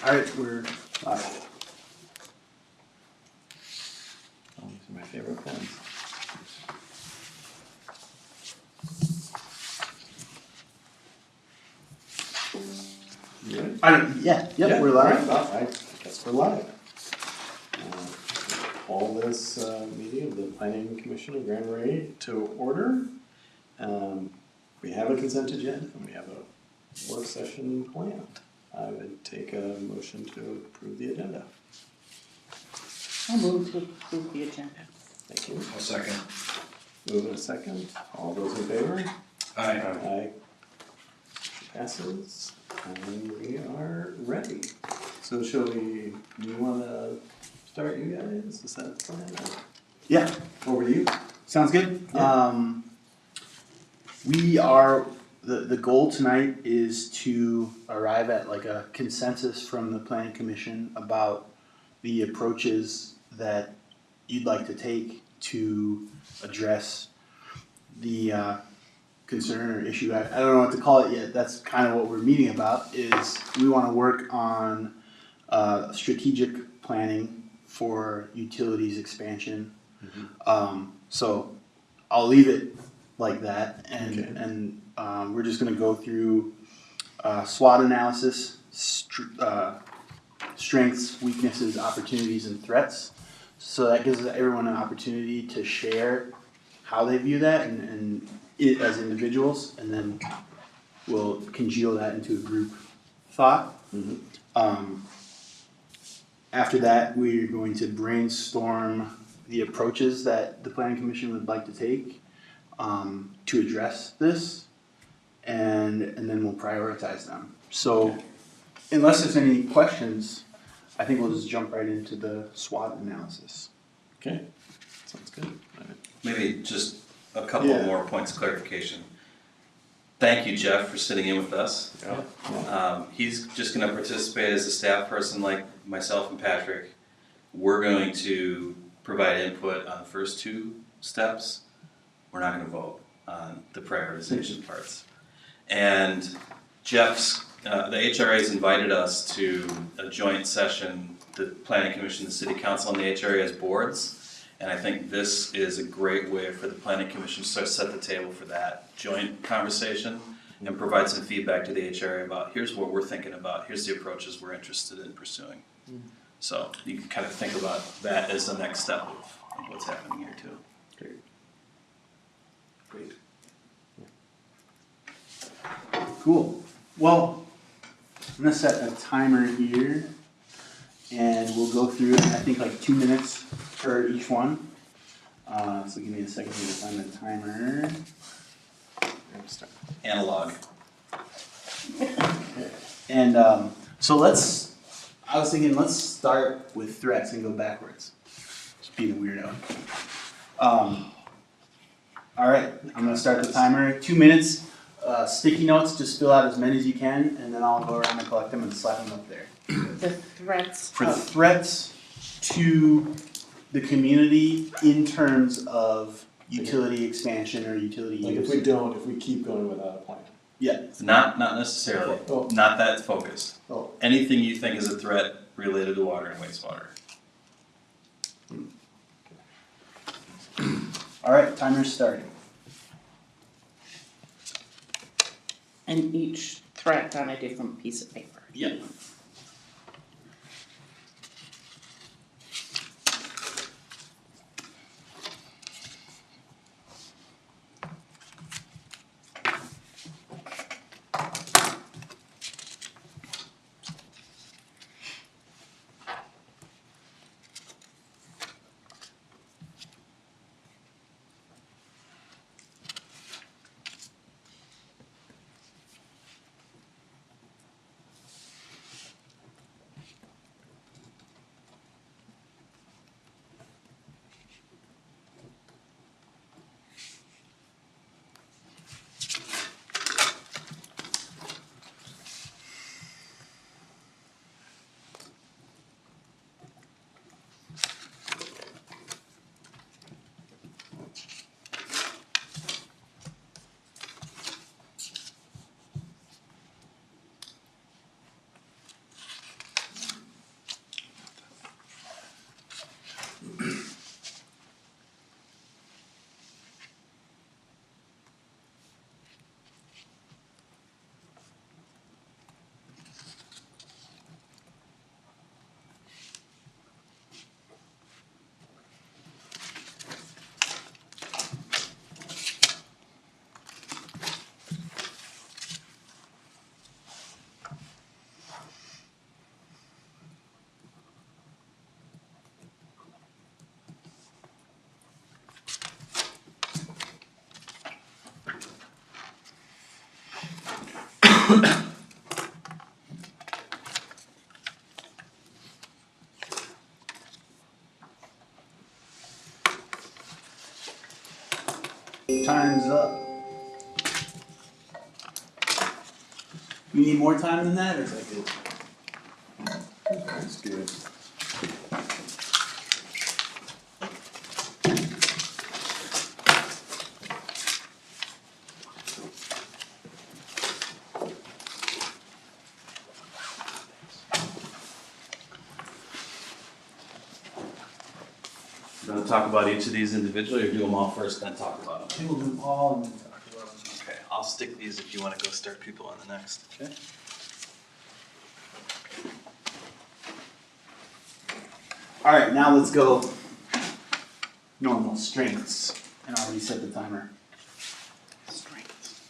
All right, we're live. Oh, these are my favorite pens. You ready? Yeah, we're live. Well, I guess we're live. Call this meeting of the Planning Commission of Grand Marais to order. We have a consent agenda and we have a work session planned. I would take a motion to approve the agenda. I'll move to approve the agenda. Thank you. I'll second. Move in a second. All those in favor? Aye. Aye. Passes, and we are ready. So shall we, do you wanna start, you guys? Is that the plan? Yeah, Over to you. sounds good. Yeah. We are, the goal tonight is to arrive at like a consensus from the planning commission about the approaches that you'd like to take to address the concern or issue. I don't know what to call it yet. That's kind of what we're meeting about, is we want to work on strategic planning for utilities expansion. So I'll leave it like that, Okay. and we're just going to go through SWOT analysis, strengths, weaknesses, opportunities, and threats. So that gives everyone an opportunity to share how they view that and it as individuals, and then we'll congeal that into a group thought. After that, we're going to brainstorm the approaches that the planning commission would like to take to address this, and then we'll prioritize them. So unless there's any questions, I think we'll just jump right into the SWOT analysis. Okay, sounds good. Maybe just a couple Yeah. more points of clarification. Thank you, Jeff, for sitting in with us. Yeah. He's just going to participate as a staff person like myself and Patrick. We're going to provide input on the first two steps. We're not going to vote on the prioritization parts. And Jeff's, the HRA's invited us to a joint session, the Planning Commission, the City Council, and the HRA as boards. And I think this is a great way for the Planning Commission to set the table for that joint conversation and provide some feedback to the HRA about here's what we're thinking about, here's the approaches we're interested in pursuing. So you can kind of think about that as the next step of what's happening here too. Great. Cool. Well, I'm gonna set a timer here, and we'll go through it. I think like 2 minutes for each one. So give me a second here to find the timer. Analog. And so I was thinking let's start with threats and go backwards. Just being a weirdo. All right, I'm gonna start the timer. 2 minutes. Sticky notes, just fill out as many as you can, and then I'll go around and collect them and slap them up there. The threats. For threats to the community in terms of utility expansion or utility Like use. if we keep going without a plan. Yeah. Not necessarily, Oh. not that focused. Oh. Anything you think is a threat related to water and wastewater. All right, timer's starting. And each threat on a different piece of paper. Yeah. Time's up. You need more time than that, or is that good? That's good. You want to talk about each of these individually, or do them all first, then talk about them? We'll do them all and then talk about them. Okay, I'll stick these if you want to go start people on the next. Okay. All right, now let's go normal strengths, and I already set the timer. Strengths.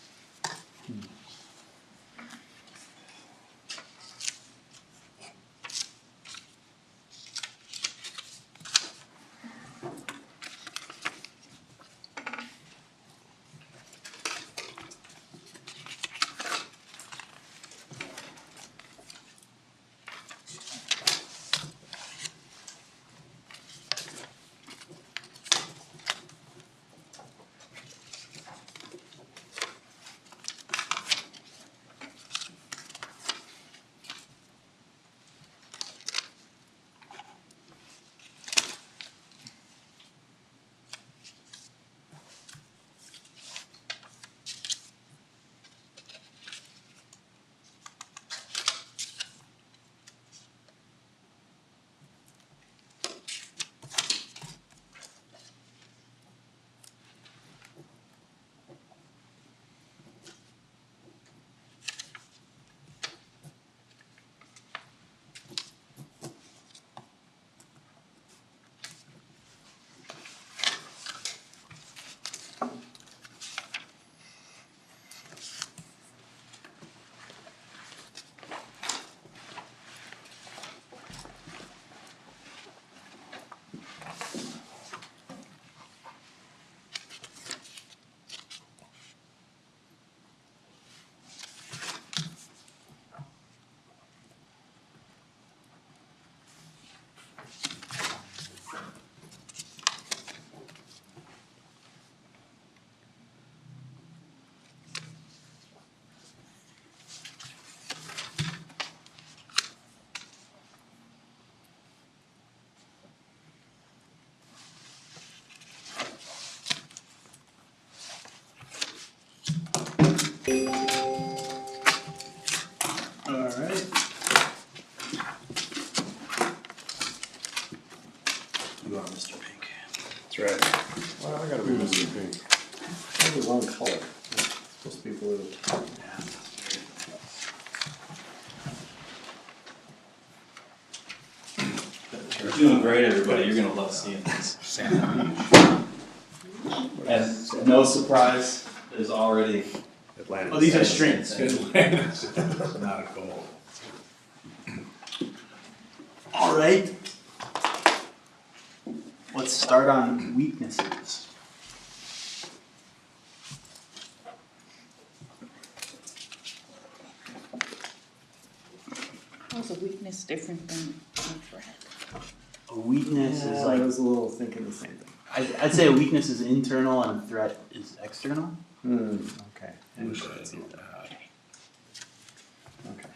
All right. You are Mr. Pink. That's right. Well, I gotta be Mr. Pink. That's the wrong color. It's supposed to be blue. You're doing great, everybody. You're gonna love seeing this. And no surprise, there's already. Atlantic. Oh, these are strengths. Not a goal. All right. Let's start on weaknesses. How's a weakness different than a threat? A weakness is I like, was a little thinking the same thing. I'd say a weakness is internal and a threat is external. Okay. Okay. Okay.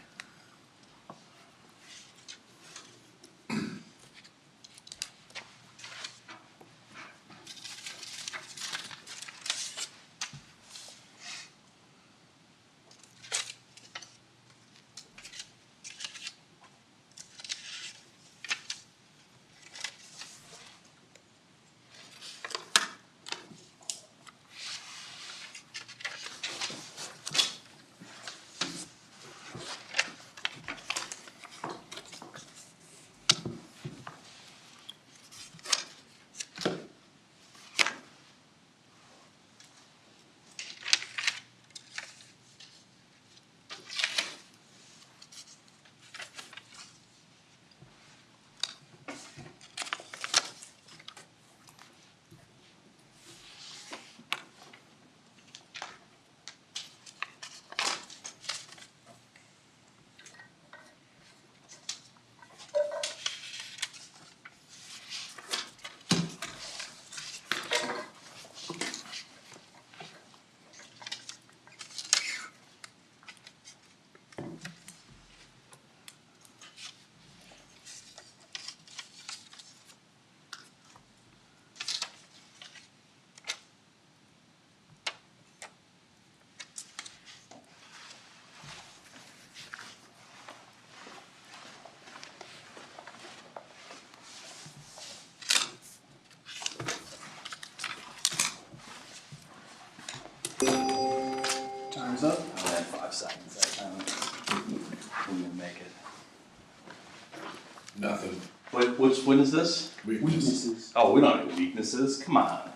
Nothing. Which one is this? Weaknesses. Oh, we don't have weaknesses, come on.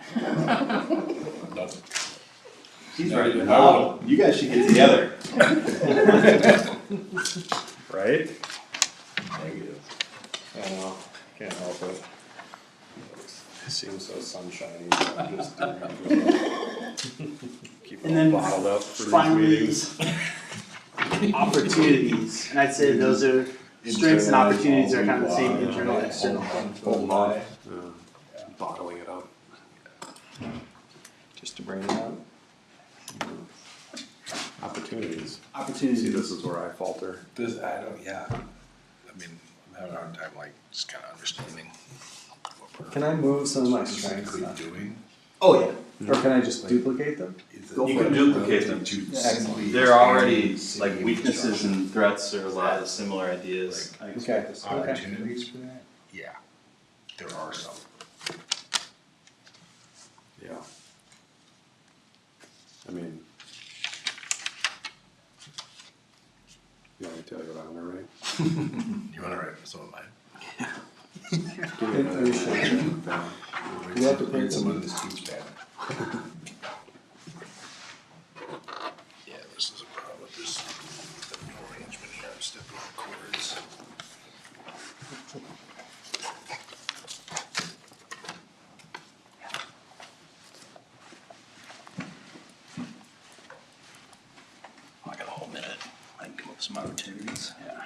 Nothing. He's Not right, even no, you guys should get together. Right? Negative. I know, can't help it. It seems so sunshiny, so I'm just doing it. Keep And it then all bottled up for these finally, meetings. opportunities, and I'd say those are strengths and opportunities are kind of the same, internal and external. Hold on. Bottling it up. Just to bring it up. Opportunities. See, Opportunities. this is where I falter. This, I don't, yeah. I mean, I'm having a hard time, like, just kinda understanding what we're Can I move some of my strengths? specifically doing. Oh, yeah. Or can I just duplicate them? Is Go it for it. Duplicate them. to Yeah. simply They're already, expand like city weaknesses infrastructure? and threats are a lot of similar ideas. I expect Okay. this. Opportunities for that? Yeah, there are some. Yeah. I mean. You want me to tell you what I'm gonna write? You wanna write some of mine? Give me a minute. You have to print some on this teach pad. Yeah, this is a problem with this arrangement here, I'm stepping on cords. I got a whole minute, I can come up with some opportunities. Yeah.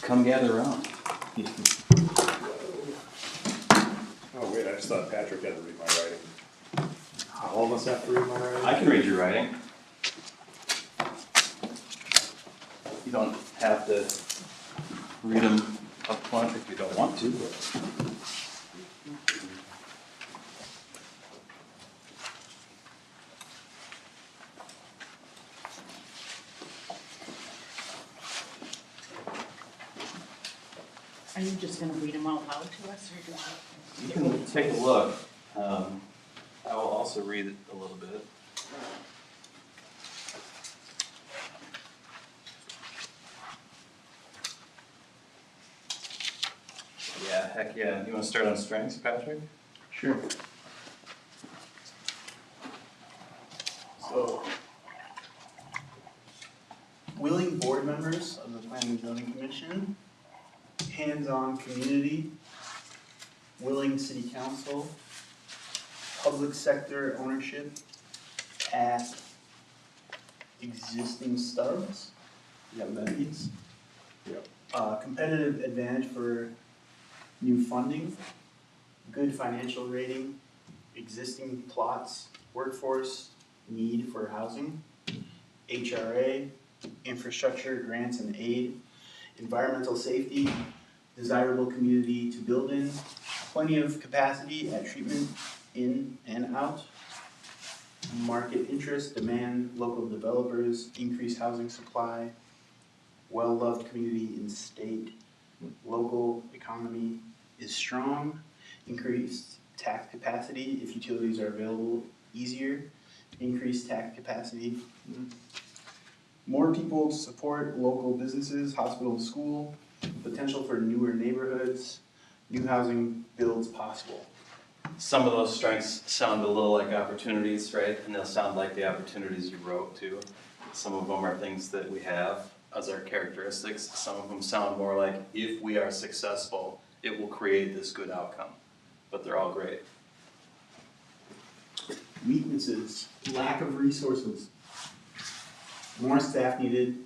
Come gather around. Oh, wait, I just thought Patrick had to read my writing. All of us have to read my writing? I can read your writing. You don't have to read them up front if you don't want to, but. Are you just gonna read them out loud to us, or do I? You can take a look. I will also read it a little bit. Yeah, heck yeah. You wanna start on strengths, Patrick? Sure. So, willing board members of the Planning and Zoning Commission, hands-on community, willing city council, public sector ownership at existing stubs. You have that means? Yep. Competitive advantage for new funding, good financial rating, existing plots, workforce, need for housing, HRA, infrastructure, grants and aid, environmental safety, desirable community to build in, plenty of capacity at treatment in and out, market interest, demand, local developers, increased housing supply, well-loved community in state, local economy is strong, increased tax capacity if utilities are available easier, increased tax capacity. More people support local businesses, hospital, school, potential for newer neighborhoods, new housing builds possible. some of those strengths sound a little like opportunities, right? And they'll sound like the opportunities you wrote too. Some of them are things that we have as our characteristics. Some of them sound more like if we are successful, it will create this good outcome. But they're all great. Weaknesses, lack of resources. More staff needed,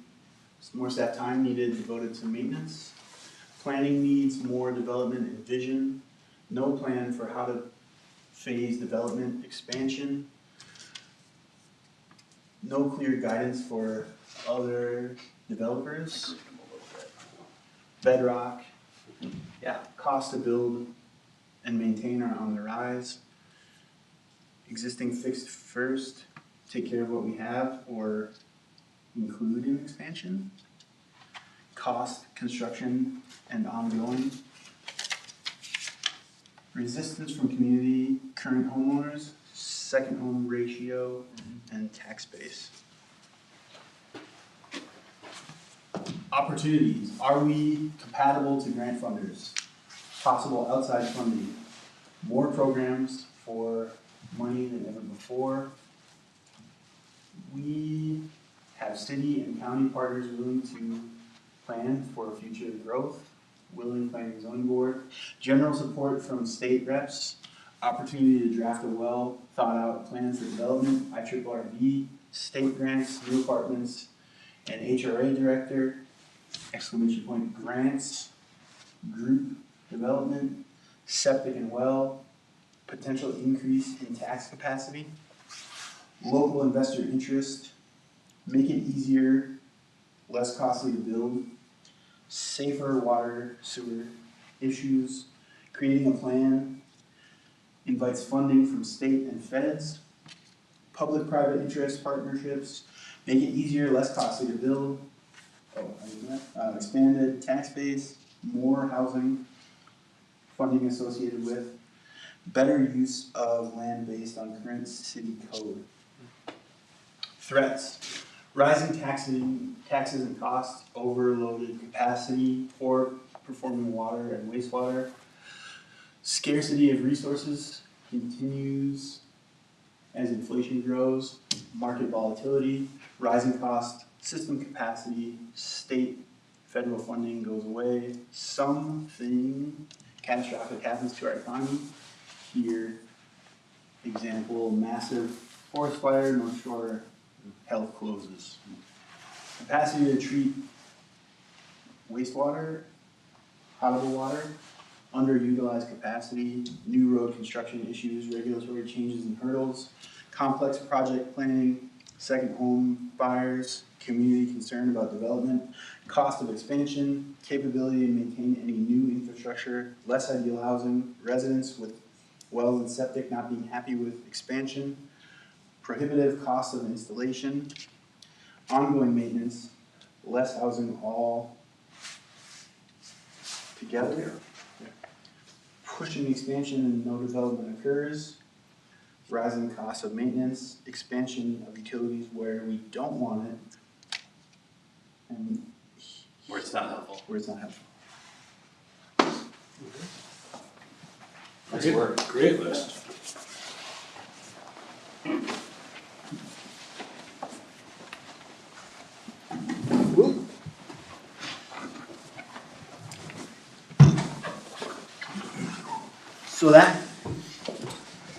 more staff time needed devoted to maintenance. Planning needs more development and vision. No plan for how to phase development expansion. No clear guidance for other developers. Bedrock, yeah, cost to build and maintain are on the rise. Existing fixed first, take care of what we have or include in expansion. Cost, construction, and ongoing. Resistance from community, current homeowners, second home ratio, and tax base. Opportunities, are we compatible to grant funders? Possible outside funding, more programs for money than ever before. We have city and county partners willing to plan for future growth, willing planning zoning board, general support from state reps, opportunity to draft a well thought out plan for development, IRRB, state grants, new apartments, and HRA director, exclamation point grants, group development, septic and well, potential increase in tax capacity, local investor interest, make it easier, less costly to build, safer water sewer issues, creating a plan, invites funding from state and feds, public-private interest partnerships, make it easier, less costly to build, expanded tax base, more housing, funding associated with, better use of land based on current city code. Threats, rising taxes and costs, overloaded capacity, poor performing water and wastewater, scarcity of resources continues as inflation grows, market volatility, rising cost, system capacity, state, federal funding goes away, something catastrophic happens to our economy. Here, example, massive forest fire, North Shore health closes. Capacity to treat wastewater, potable water, underutilized capacity, new road construction issues, regulatory changes and hurdles, complex project planning, second home buyers, community concern about development, cost of expansion, capability to maintain any new infrastructure, less ideal housing, residents with wells and septic not being happy with expansion, prohibitive cost of installation, ongoing maintenance, less housing all together, pushing expansion and no development occurs, rising costs of maintenance, expansion of utilities where we don't want it, and Where it's not helpful. where it's not helpful. Nice work. Great list. So that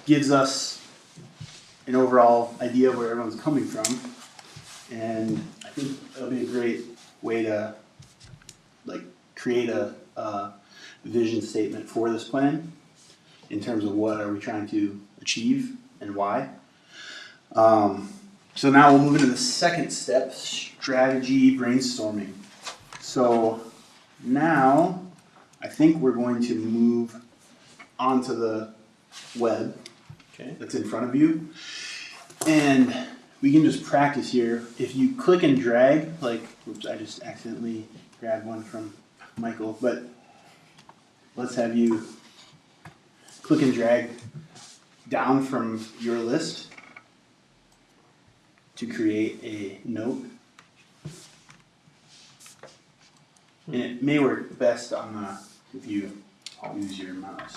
gives us an overall idea of where everyone's coming from, and I think it'll be a great way to create a vision statement for this plan in terms of what are we trying to achieve and why. So now we'll move into the second step, strategy brainstorming. So now I think we're going to move onto the web that's in front of you. And we can just practice here. If you click and drag, oops, I just accidentally grabbed one from Michael, but let's have you click and drag down from your list to create a note. And it may work best on if you use your mouse.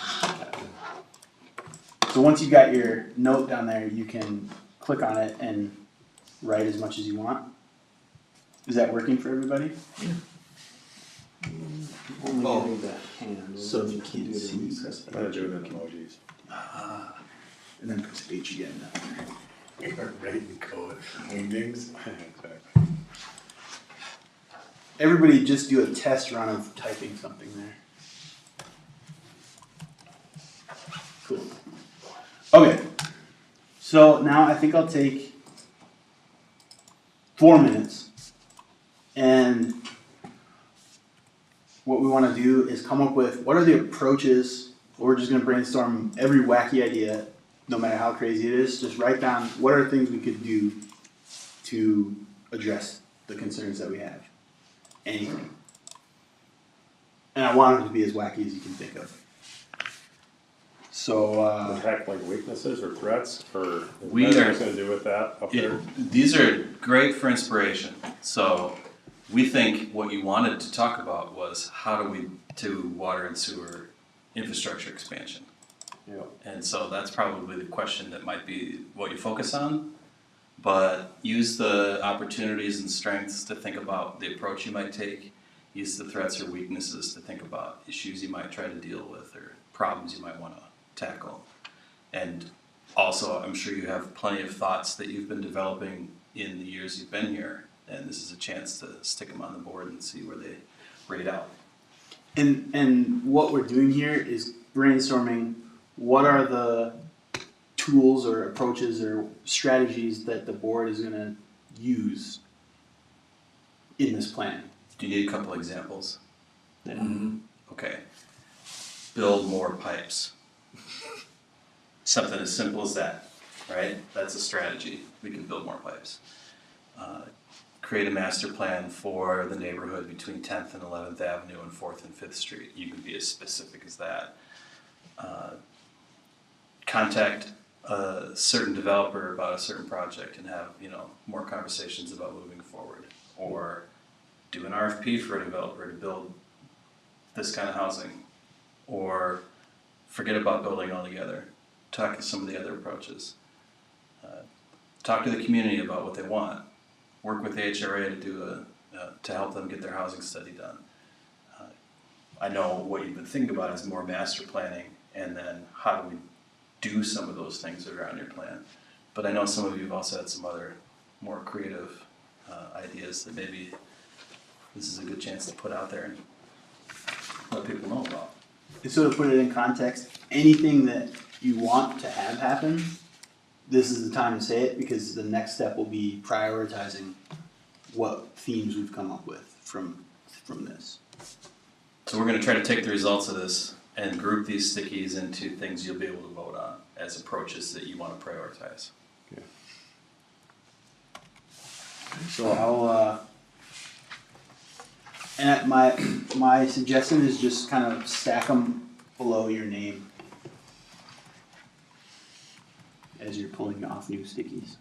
So once you got your note down there, you can click on it and write as much as you want. Is that working for everybody? Only Oh. getting the hand. So What you can can't do to see. recess I'm gonna the do it in emojis. And then press H again. Writing code, wingdings. Everybody just do a test run of typing something there. Cool. Okay. So now I think I'll take 4 minutes, and what we want to do is come up with what are the approaches. We're just going to brainstorm every wacky idea, no matter how crazy it is. Just write down what are things we could do to address the concerns that we have. Anything. And I want them to be as wacky as you can think of. So, Attack like weaknesses or threats, or is We that are- something to do with that up there? These are great for inspiration. So we think what you wanted to talk about was how do we do water and sewer infrastructure expansion. Yeah. And so that's probably the question that might be what you focus on. But use the opportunities and strengths to think about the approach you might take. Use the threats or weaknesses to think about issues you might try to deal with or problems you might want to tackle. And also, I'm sure you have plenty of thoughts that you've been developing in the years you've been here. And this is a chance to stick them on the board and see where they rate out. and what we're doing here is brainstorming what are the tools or approaches or strategies that the board is going to use in this plan. Do you need a couple examples? Okay. Build more pipes. Something as simple as that, right? That's a strategy. We can build more pipes. Create a master plan for the neighborhood between 10th and 11th Avenue and 4th and 5th Street. You can be as specific as that. Contact a certain developer about a certain project and have, more conversations about moving forward. Or do an RFP for a developer to build this kind of housing. Or forget about building altogether. Talk to some of the other approaches. Talk to the community about what they want. Work with the HRA to do to help them get their housing study done. I know what you've been thinking about is more master planning, and then how do we do some of those things that are on your plan. But I know some of you have also had some other more creative ideas that maybe this is a good chance to put out there and let people know about. And so to put it in context, anything that you want to have happen, this is the time to say it because the next step will be prioritizing what themes we've come up with from this. So we're going to try to take the results of this and group these stickies into things you'll be able to vote on as approaches that you want to prioritize. So I'll and my suggestion is just kind of stack them below your name as you're pulling off new stickies.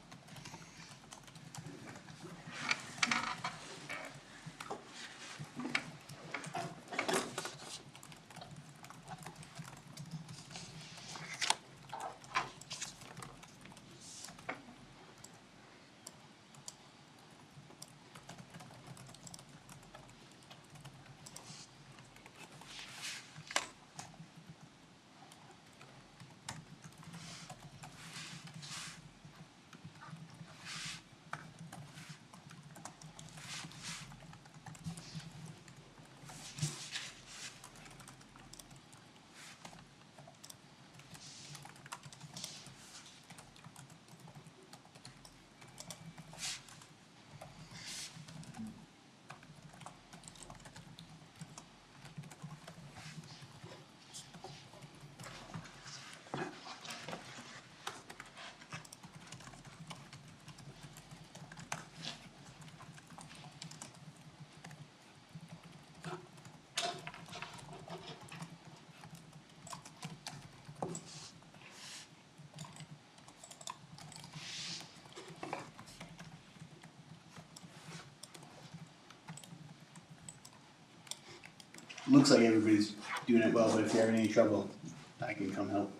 Looks like everybody's doing it well, but if you're having any trouble, I can come help.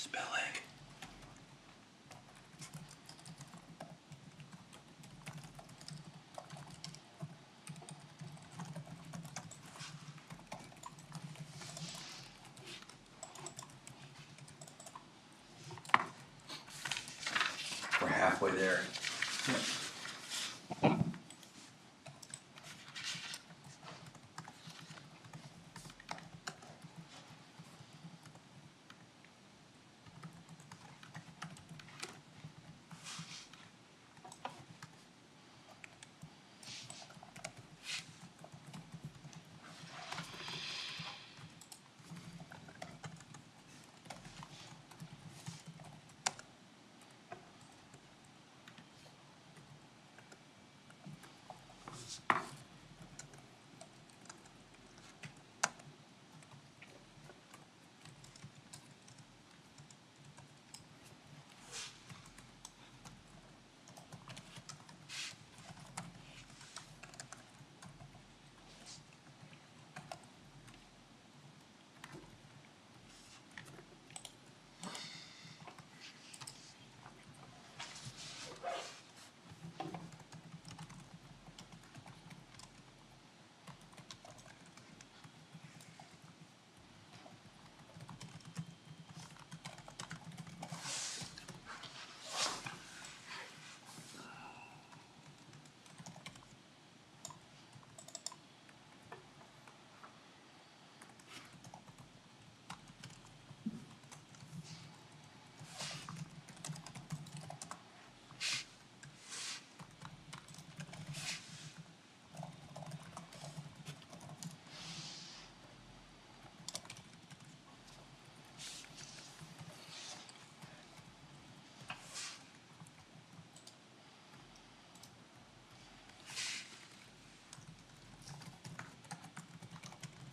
Spelling. We're halfway there.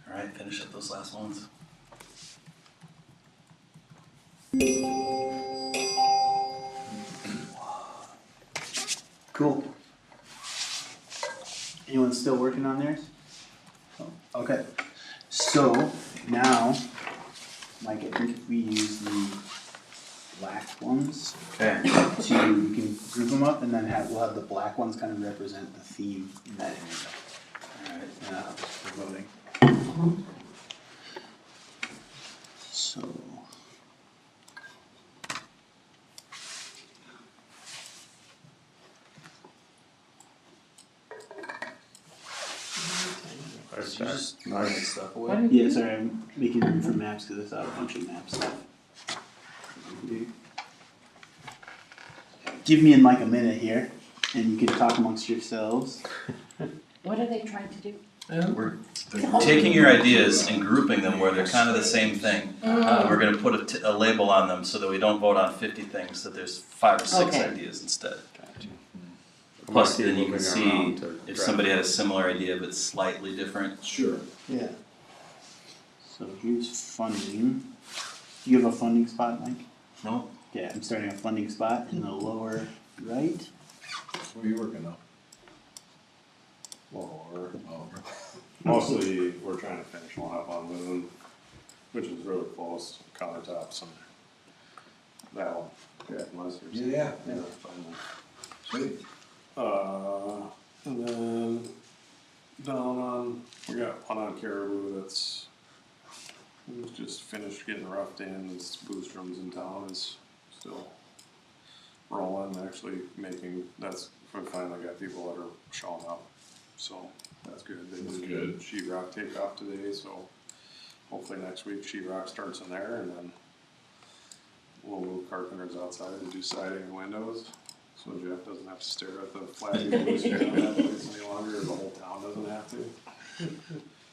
All right, finish up those last ones. Cool. Anyone still working on theirs? Oh, okay. So now, Mike, I think if we use the black ones Okay. to, we can group them up and then we'll have the black ones kind of represent the theme in that area. Alright. For voting. So. Did you just mark my stuff What away? did Yeah, sorry, I'm making room for maps because I thought a bunch of map stuff. Give me and Mike a minute here, and you can talk amongst yourselves. What are they trying to do? We're taking your ideas and grouping them where they're kind of the same thing. We're gonna put a label on them so that we don't vote on 50 things, that there's 5 or 6 Okay. ideas instead. Plus, then you can see Moving around to if somebody had a similar idea but slightly different. Sure. Yeah. So here's funding. You have a funding spot, Mike? No? Yeah, I'm starting a funding spot in the lower right. Where are you working now? Well, Oh, mostly, we're trying to finish one up on Moon, which is really close, countertops and that one. Yeah, unless there's. Yeah. Finally. sweet. And then down on, we got one on Caribou that's was just finished getting roughed in. This boost rooms in town is still rolling, actually making, we finally got people that are showing up. So that's good. They That's did good. sheetrock takeoff today, so hopefully next week sheetrock starts in there and then we'll move carpenters outside to do siding and windows. So Jeff doesn't have to stare at the flashy blue screen on that place any longer, or the whole town doesn't have to.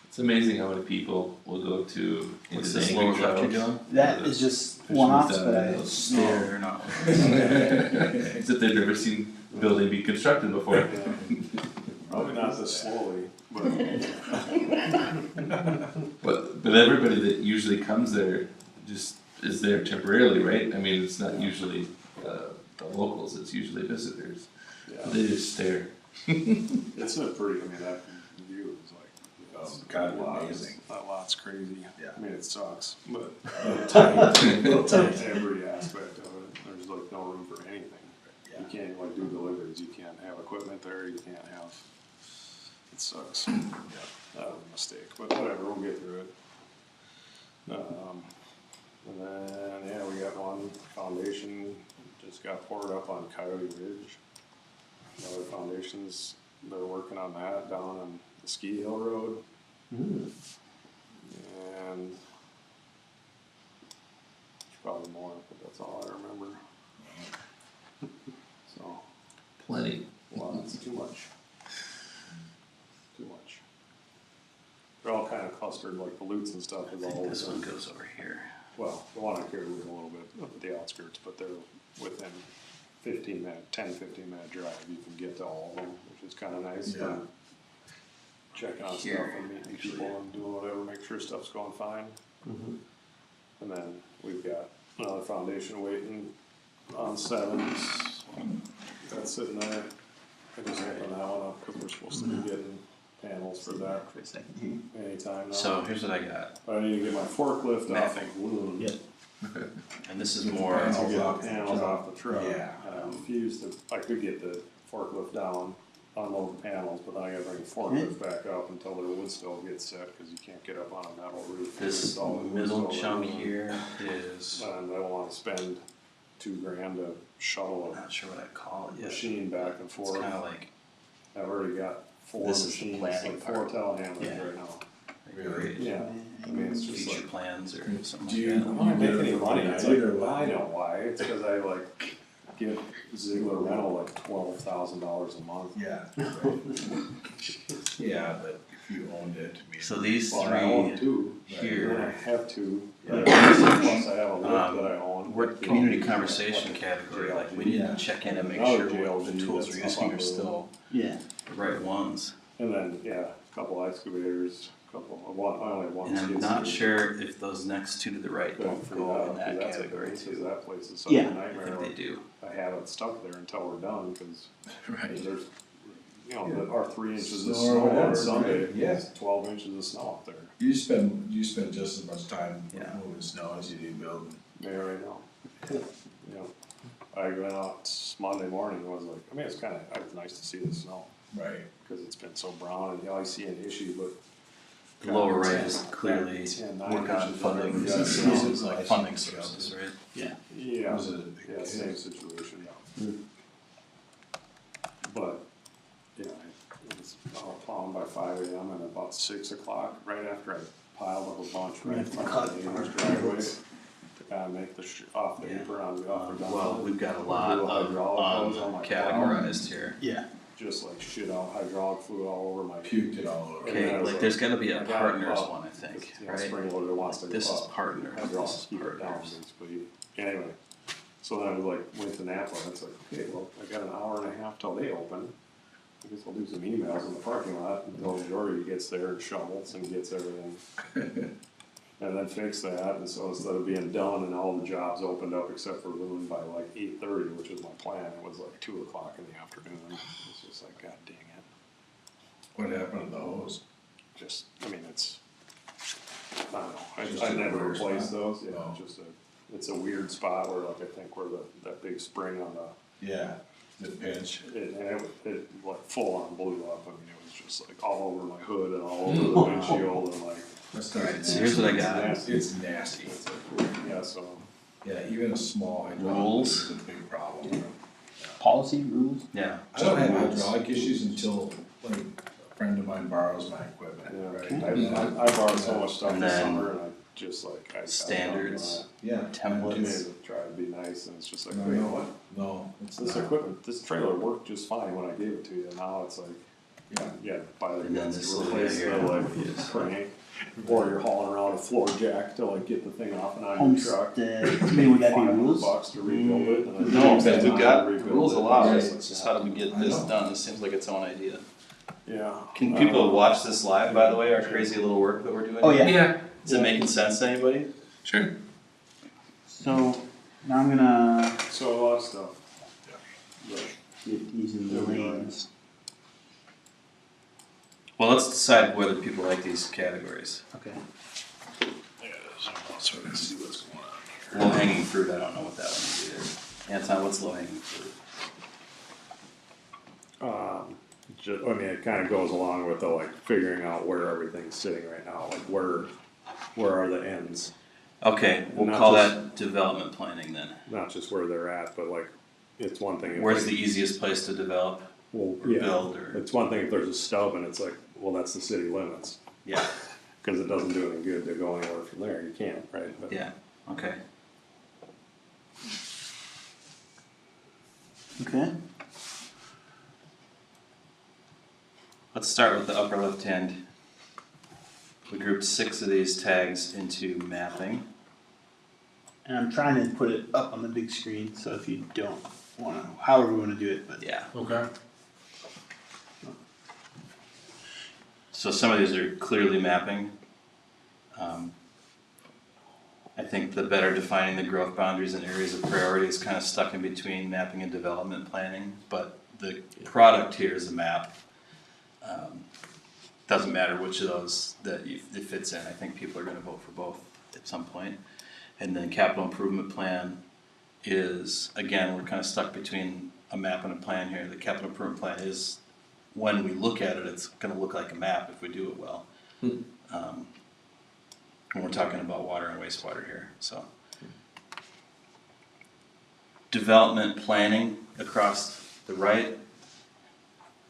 It's amazing how many people will go to What's into this the lower angry left you're show. doing? That is just one-offs, but I. Stare, not. Except they've never seen the building be constructed before. Yeah. Probably not this slowly, but But everybody that usually comes there just is there temporarily, right? I mean, it's not usually the locals, it's usually visitors. yeah, They just stare. it's a pretty, I mean, that view is like kind of amazing. That lot's crazy. Yeah. I mean, it sucks, but every aspect of it, there's like no room for anything. You can't like do deliveries, you can't have equipment there, you can't have, it sucks. That was a mistake, but whatever, we'll get through it. And then, yeah, we got one foundation, just got poured up on Coyote Ridge. Other foundations, they're working on that down on the Ski Hill Road. And there's probably more, but that's all I remember. So, Plenty. well, it's too much. Too much. They're all kind of clustered, like the Lutes and stuff is all. This one goes over here. Well, the one I carried was a little bit up at the outskirts, but they're within 15 minute drive. You can get to all of them, which is kind of nice. Yeah. Checking on Here, stuff and meeting people and doing whatever, make sure stuff's going fine. And then we've got another foundation waiting on Sevens. That's sitting there. I just opened that one up because we're supposed to be getting panels for that For a second. anytime now. So here's what I got, But I need to get my forklift off Mapping. of Loon. Yep. and this is more, To Panels get off the the panels truck. off the truck. Yeah. And I refused to, I could get the forklift down, unload the panels, but then I gotta bring the forklift back up until their wood stove gets set, cause you can't get up on a metal roof. this Install the wood middle stove chunk and- here is, And I don't wanna spend $2,000 to shuttle I'm not sure what I'd call a it yet. machine back and It's forth. kinda like, I've already got 4 This is the machines, planning like 4 part. telehandlers Yeah. right now. create Yeah, I mean, it's just feature like, plans or something Do you- like I'm that. not making any money, it's like, Either way. I know why, it's cause I like give Ziegler rental like $12,000 a month. Yeah. Yeah, but if you owned it, I mean. So these Well, I own three 2, here, and I have 2, Yeah. plus I have a lift that I own. we're community conversation category, like we need to check in and make Another sure what the JLG tools we're that's using up are on the- still Yeah. the right ones. And then, yeah, a couple excavators, I only have one And skid I'm not steer. sure if those next two to the right Couldn't don't figure go out, in that 'cause that's a category because too. that place is such a Yeah. I nightmare. think they do. I have it stuck there until we're done, cause Right. there's, you know, our 3 inches of Snow or snow whatever, on Sunday, right? Yeah. it's 12 inches of snow up there. You spend just as much time Yeah. moving snow as you do building. Yeah, right now. You know, I went out Monday morning, and was like, I mean, it's nice to see the snow, Right. cause it's been so brown and I see an issue, but. The lower right is clearly 10, 9 work on inches funding, of- this is like funding sources, right? Yeah, Was it a big yeah, hit? same situation. But, yeah, it was all plowing by 5 AM and about 6 o'clock, right after I piled up a bunch right in front of the neighbor's driveway. To kind of make the off the Yeah. apron on the off the ground. Well, we've got a lot Do a of hydraulic hose on my categorized here. Yeah. Just like shit out hydraulic fluid all over my. Puked it all over. Okay, Yeah, like there's gotta be a I got partners about- one, I think, Yeah, right? spring loader wants to go This is up. partner, Hydraulics this is keep it down partners. basically. Anyway, so then I was like, went to Napa, and it's like, okay, well, I got an hour and a half till they open. I guess I'll do some emails in the parking lot until Dory gets there and shovels and gets everything. And then fix that, and so instead of being done and all the jobs opened up except for Loon by like 8:30, which was my plan, it was like 2 o'clock in the afternoon. It's just like, god dang it. What happened to the hose? Just, I mean, it's, I don't know, Just I in a never weird replaced spot? those, yeah, Oh. just it's a weird spot where like, I think where that big spring on the, Yeah, the pinch. it like full on blew up, I mean, it was just like all over my hood and all over the windshield and like, That's Alright, so here's what I got. nasty. It's nasty. Yeah, so, Yeah, even a small hydraulic Rules. is a big problem. Policy rules. Yeah. I don't have hydraulic issues until like a friend of mine borrows my equipment, yeah, right? I borrowed so much stuff And this then summer and I just like, I. Standards. Yeah. Templates. To try to be nice and it's just like, No, wait, no. what? No, it's This not. equipment, this trailer worked just fine when I gave it to you, now it's like, Yeah. yeah, buy the And then guts this to little replace guy the here like is- crank, or you're hauling around a floor jack to like get the thing off and on your truck. Homestead. I mean, would that be rules? $500 to rebuild it and then. No, $10 because we've to got rebuild rules it. allow us, Right. it's just how do we get I this know. done, it seems like its own idea. Yeah. Can people watch this live, by the way, our crazy little work that we're doing? Oh, yeah. Yeah, Is it making sense to anybody? sure. So now I'm gonna So a lot of stuff. get these in the lanes. Well, let's decide whether people like these categories. Okay. Yeah, so let's see what's going on here. Low hanging fruit, I don't know what that one is either. Anton, what's low hanging fruit? I mean, it kinda goes along with the, like, figuring out where everything's sitting right now, like, where are the ends? Okay, we'll Not call just- that development planning then. Not just where they're at, but like, it's one thing if, Where's like, the easiest place to develop well, or yeah, build or, it's one thing if there's a stub and it's like, well, that's the city limits. yeah, Cause it doesn't do any good to go anywhere from there, you can't, right? But- yeah, okay. Okay. Let's start with the upper left hand. We grouped 6 of these tags into mapping. And I'm trying to put it up on the big screen, so if you don't wanna, however we wanna do it, but Yeah. Okay. So some of these are clearly mapping. I think the better defining the growth boundaries and areas of priority is kind of stuck in between mapping and development planning, but the product here is a map. Doesn't matter which of those that it fits in, I think people are gonna vote for both at some point. And then capital improvement plan is, again, we're kind of stuck between a map and a plan here. The capital improvement plan is, when we look at it, it's gonna look like a map if we do it well. And we're talking about water and wastewater here, so. Development planning across the right.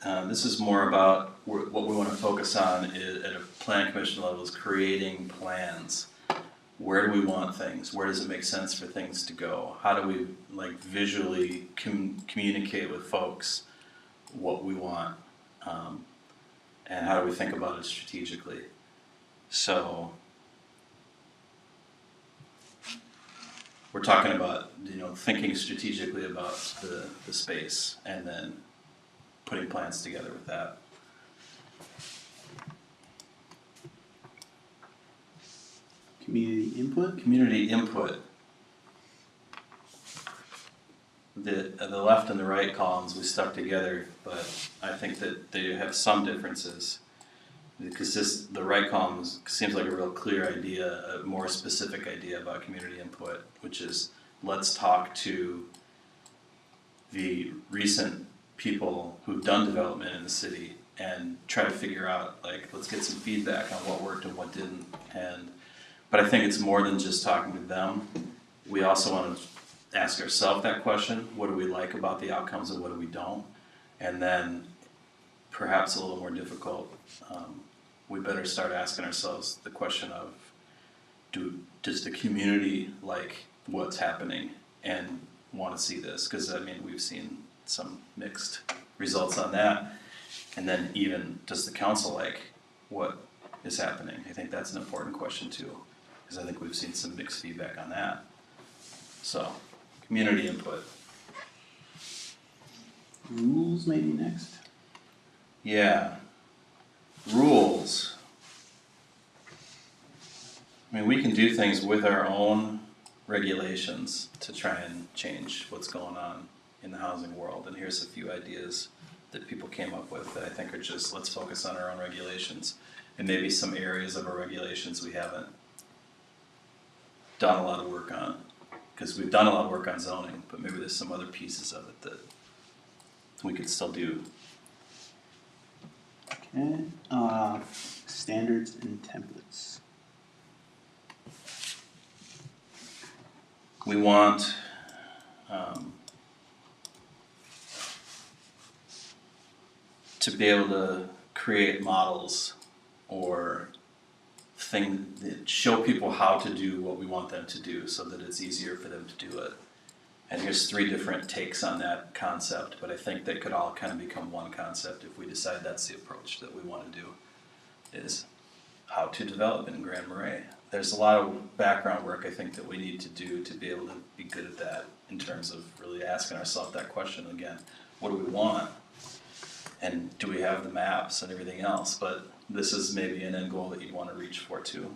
This is more about what we wanna focus on is, at a plan commission level, is creating plans. Where do we want things? Where does it make sense for things to go? How do we like visually communicate with folks what we want? And how do we think about it strategically? So we're talking about, thinking strategically about the space and then putting plans together with that. community input. Community input. The left and the right columns we stuck together, but I think that they have some differences. Because the right column seems like a real clear idea, a more specific idea about community input, which is let's talk to the recent people who've done development in the city and try to figure out, like, let's get some feedback on what worked and what didn't. But I think it's more than just talking to them. We also want to ask ourselves that question: what do we like about the outcomes and what do we don't? And then, perhaps a little more difficult, we better start asking ourselves the question of, does the community like what's happening and want to see this? Because we've seen some mixed results on that. And then even, does the council like what is happening? I think that's an important question too, because I think we've seen some mixed feedback on that. So, community input. Rules maybe next. Yeah. Rules. We can do things with our own regulations to try and change what's going on in the housing world. And here's a few ideas that people came up with that I think are just, let's focus on our own regulations. And maybe some areas of our regulations we haven't done a lot of work on. Because we've done a lot of work on zoning, but maybe there's some other pieces of it that we could still do. Okay. Standards and templates. We want to be able to create models or things that show people how to do what we want them to do so that it's easier for them to do it. And here's 3 different takes on that concept, but I think they could all kind of become one concept if we decide that's the approach that we want to do, is how to develop in Grand Marais. There's a lot of background work I think that we need to do to be able to be good at that, in terms of really asking ourselves that question again: what do we want? And do we have the maps and everything else? But this is maybe an end goal that you'd want to reach for too.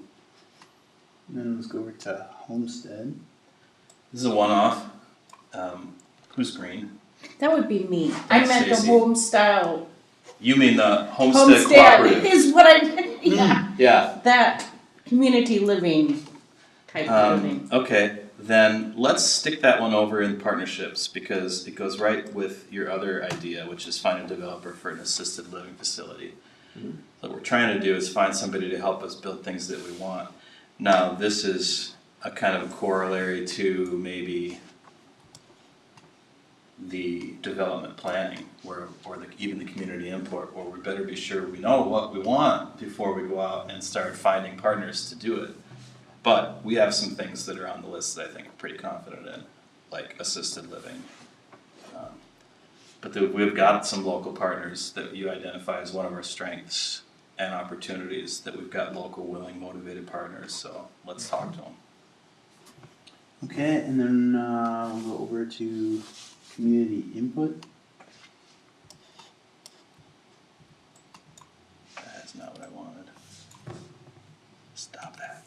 And then let's go over to homestead. This is a one-off. Who's green? That would be me. I That's meant the Stacy. home style You mean the homestead cooperative? is what I, yeah, Yeah. that community living type living. Okay, then let's stick that one over in partnerships because it goes right with your other idea, which is find a developer for an assisted living facility. What we're trying to do is find somebody to help us build things that we want. Now, this is a kind of a corollary to maybe the development planning or even the community input, where we better be sure we know what we want before we go out and start finding partners to do it. But we have some things that are on the list that I think we're pretty confident in, like assisted living. But we've got some local partners that you identify as one of our strengths and opportunities, that we've got local, willing, motivated partners, so let's talk to them. Okay, and then we'll go over to community input. That's not what I wanted. Stop that.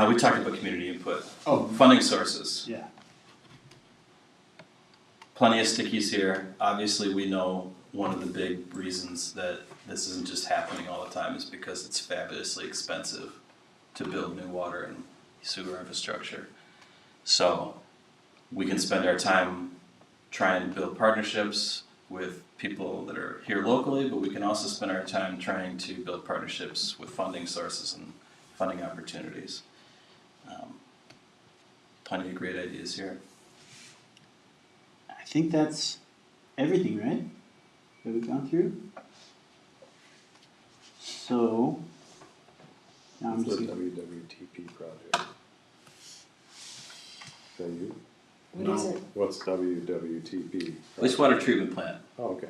We talked about community input. Oh, Funding sources. yeah. Plenty of stickies here. Obviously, we know one of the big reasons that this isn't just happening all the time is because it's fabulously expensive to build new water and sewer infrastructure. So we can spend our time trying to build partnerships with people that are here locally, but we can also spend our time trying to build partnerships with funding sources and funding opportunities. Plenty of great ideas here. I think that's everything, right? That we've gone through. So now I'm It's just the WWTP project. Is that you? What is it? What's WWTP? Wastewater treatment plant. Oh, okay.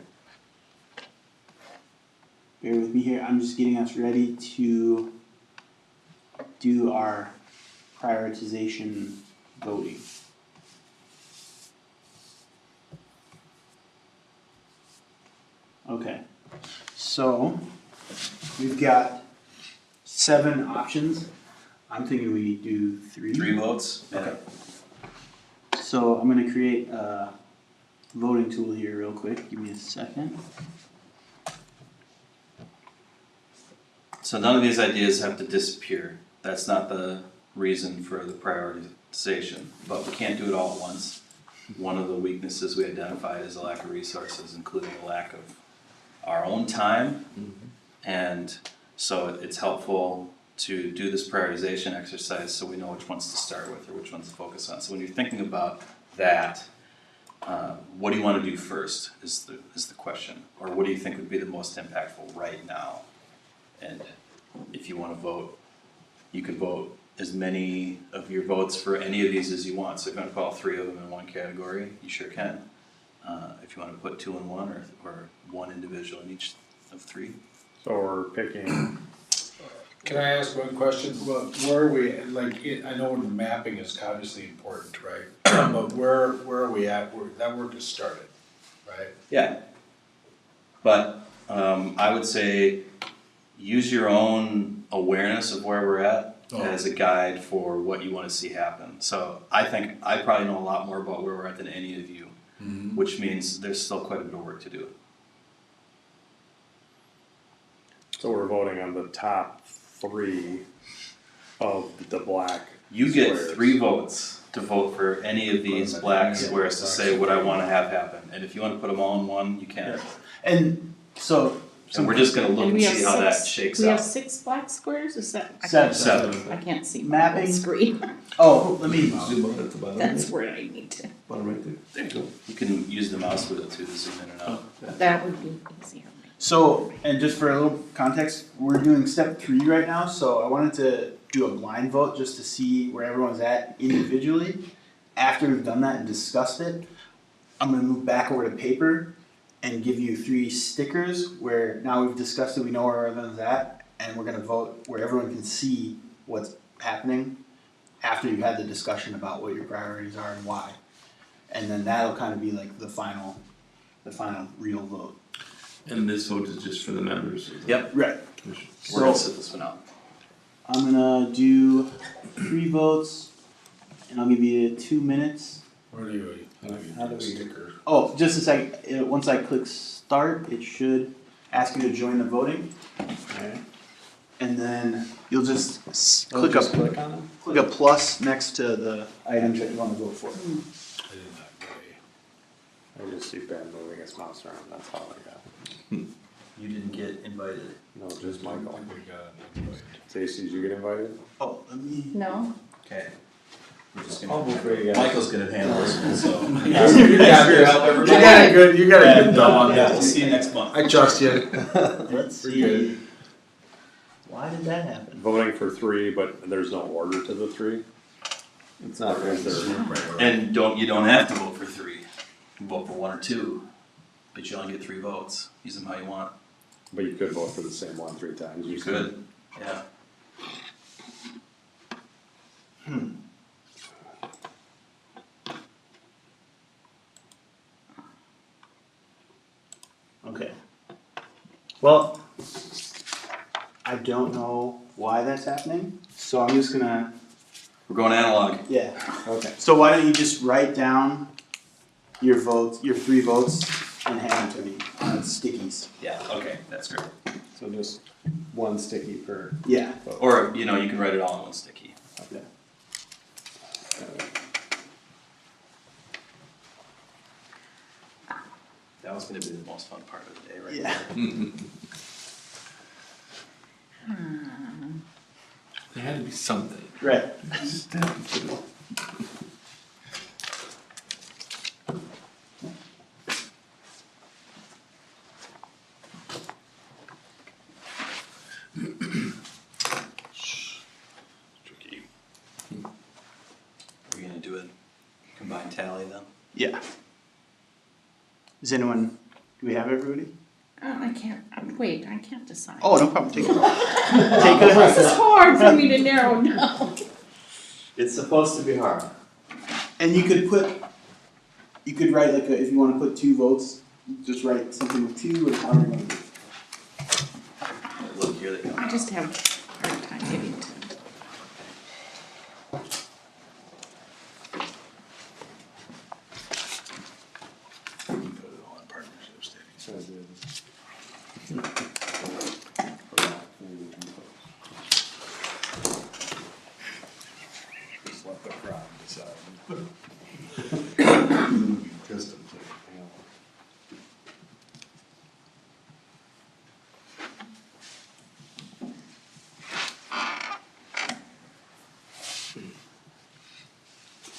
bear with me here. I'm just getting us ready to do our prioritization voting. Okay, so we've got 7 options. I'm thinking we do 3. 3 votes? Okay. So I'm gonna create a voting tool here real quick. Give me a second. So none of these ideas have to disappear. That's not the reason for the prioritization, but we can't do it all at once. One of the weaknesses we identified is a lack of resources, including a lack of our own time. And so it's helpful to do this prioritization exercise so we know which ones to start with or which ones to focus on. So when you're thinking about that, what do you want to do first is the question, or what do you think would be the most impactful right now? And if you want to vote, you can vote as many of your votes for any of these as you want. So if you want to put all 3 of them in one category, you sure can. If you want to put 2 in one, or 1 individual in each of 3. So we're picking, Can I ask one question? Well, where are we, I know the mapping is obviously important, right? But where are we at? That work has started, right? Yeah. But I would say use your own awareness of where we're at as a guide for what you want to see happen. So I think I probably know a lot more about where we're at than any of you, which means there's still quite a bit of work to do. so we're voting on the top 3 of the black You get squares. 3 votes to vote for any of these black squares to say what I want to have happen. And if you want to put them all in one, you can. And so And we're just gonna look and we have see how that 6 shakes We have out. 6 black squares, is that? I 7. can't- I can't see my Mapping. whole screen. Oh, let me. Zoom out at the bottom. That's where I need to, Bottom right there. There you go. You can use the mouse wheel too to zoom in and out. that would be easier. So, and just for a little context, we're doing step 3 right now, so I wanted to do a blind vote just to see where everyone's at individually. After we've done that and discussed it, I'm gonna move back over to paper and give you 3 stickers where now we've discussed it, we know where everyone's at, and we're gonna vote where everyone can see what's happening after you've had the discussion about what your priorities are and why. And then that'll kind of be like the final real vote. And this vote is just for the members of the Yep, Right. commission. we're gonna So sit this one out. I'm gonna do 3 votes and I'll give you 2 minutes. Where do you, How do do we- stickers? Oh, just a second. Once I click start, it should ask you to join the voting, Okay. and then you'll just Oh, click just a click on it? click a plus next to the items that you want to vote for. I did not really. I just see Ben moving his mouse around, that's all I got. You didn't get invited. No, just I Michael. think we got an invite. Stacy, did you get invited? Oh, let me. No? Okay. We're just I'll gonna, vote for you guys. Michael's gonna handle this one, so. You got a good, you got a good thumb on Yeah, we'll that. see you next month. I trust you. Let's We're good. see. Why did that happen? Voting for 3, but there's no order to the 3? It's not, is there? And you don't have to vote for 3. You can vote for 1 or 2, but you only get 3 votes. Use them how you want. But you could vote for the same one 3 times. You could, yeah. Okay. Well, I don't know why that's happening, so I'm just gonna, We're going analog. yeah. Okay. So why don't you just write down your votes, your 3 votes, and hand them to me on stickies. Yeah, okay, that's great. So just one sticky per. Yeah. Or, you can write it all in one sticky. Yeah. That was gonna be the most fun part of the day, right? Yeah. There had to be something. Right. Tricky. We're gonna do a combined tally then? Yeah. Is anyone? Do we have everybody? I can't, wait, I can't decide. Oh, no problem. Take it. This is hard for me to narrow down. It's supposed to be hard. And you could write like if you want to put 2 votes, just write something with 2 and however you want to do it. Look, here they I come. just have a hard time getting to. Put it all in partnership stickies. Just let the crowd decide. Custom thing.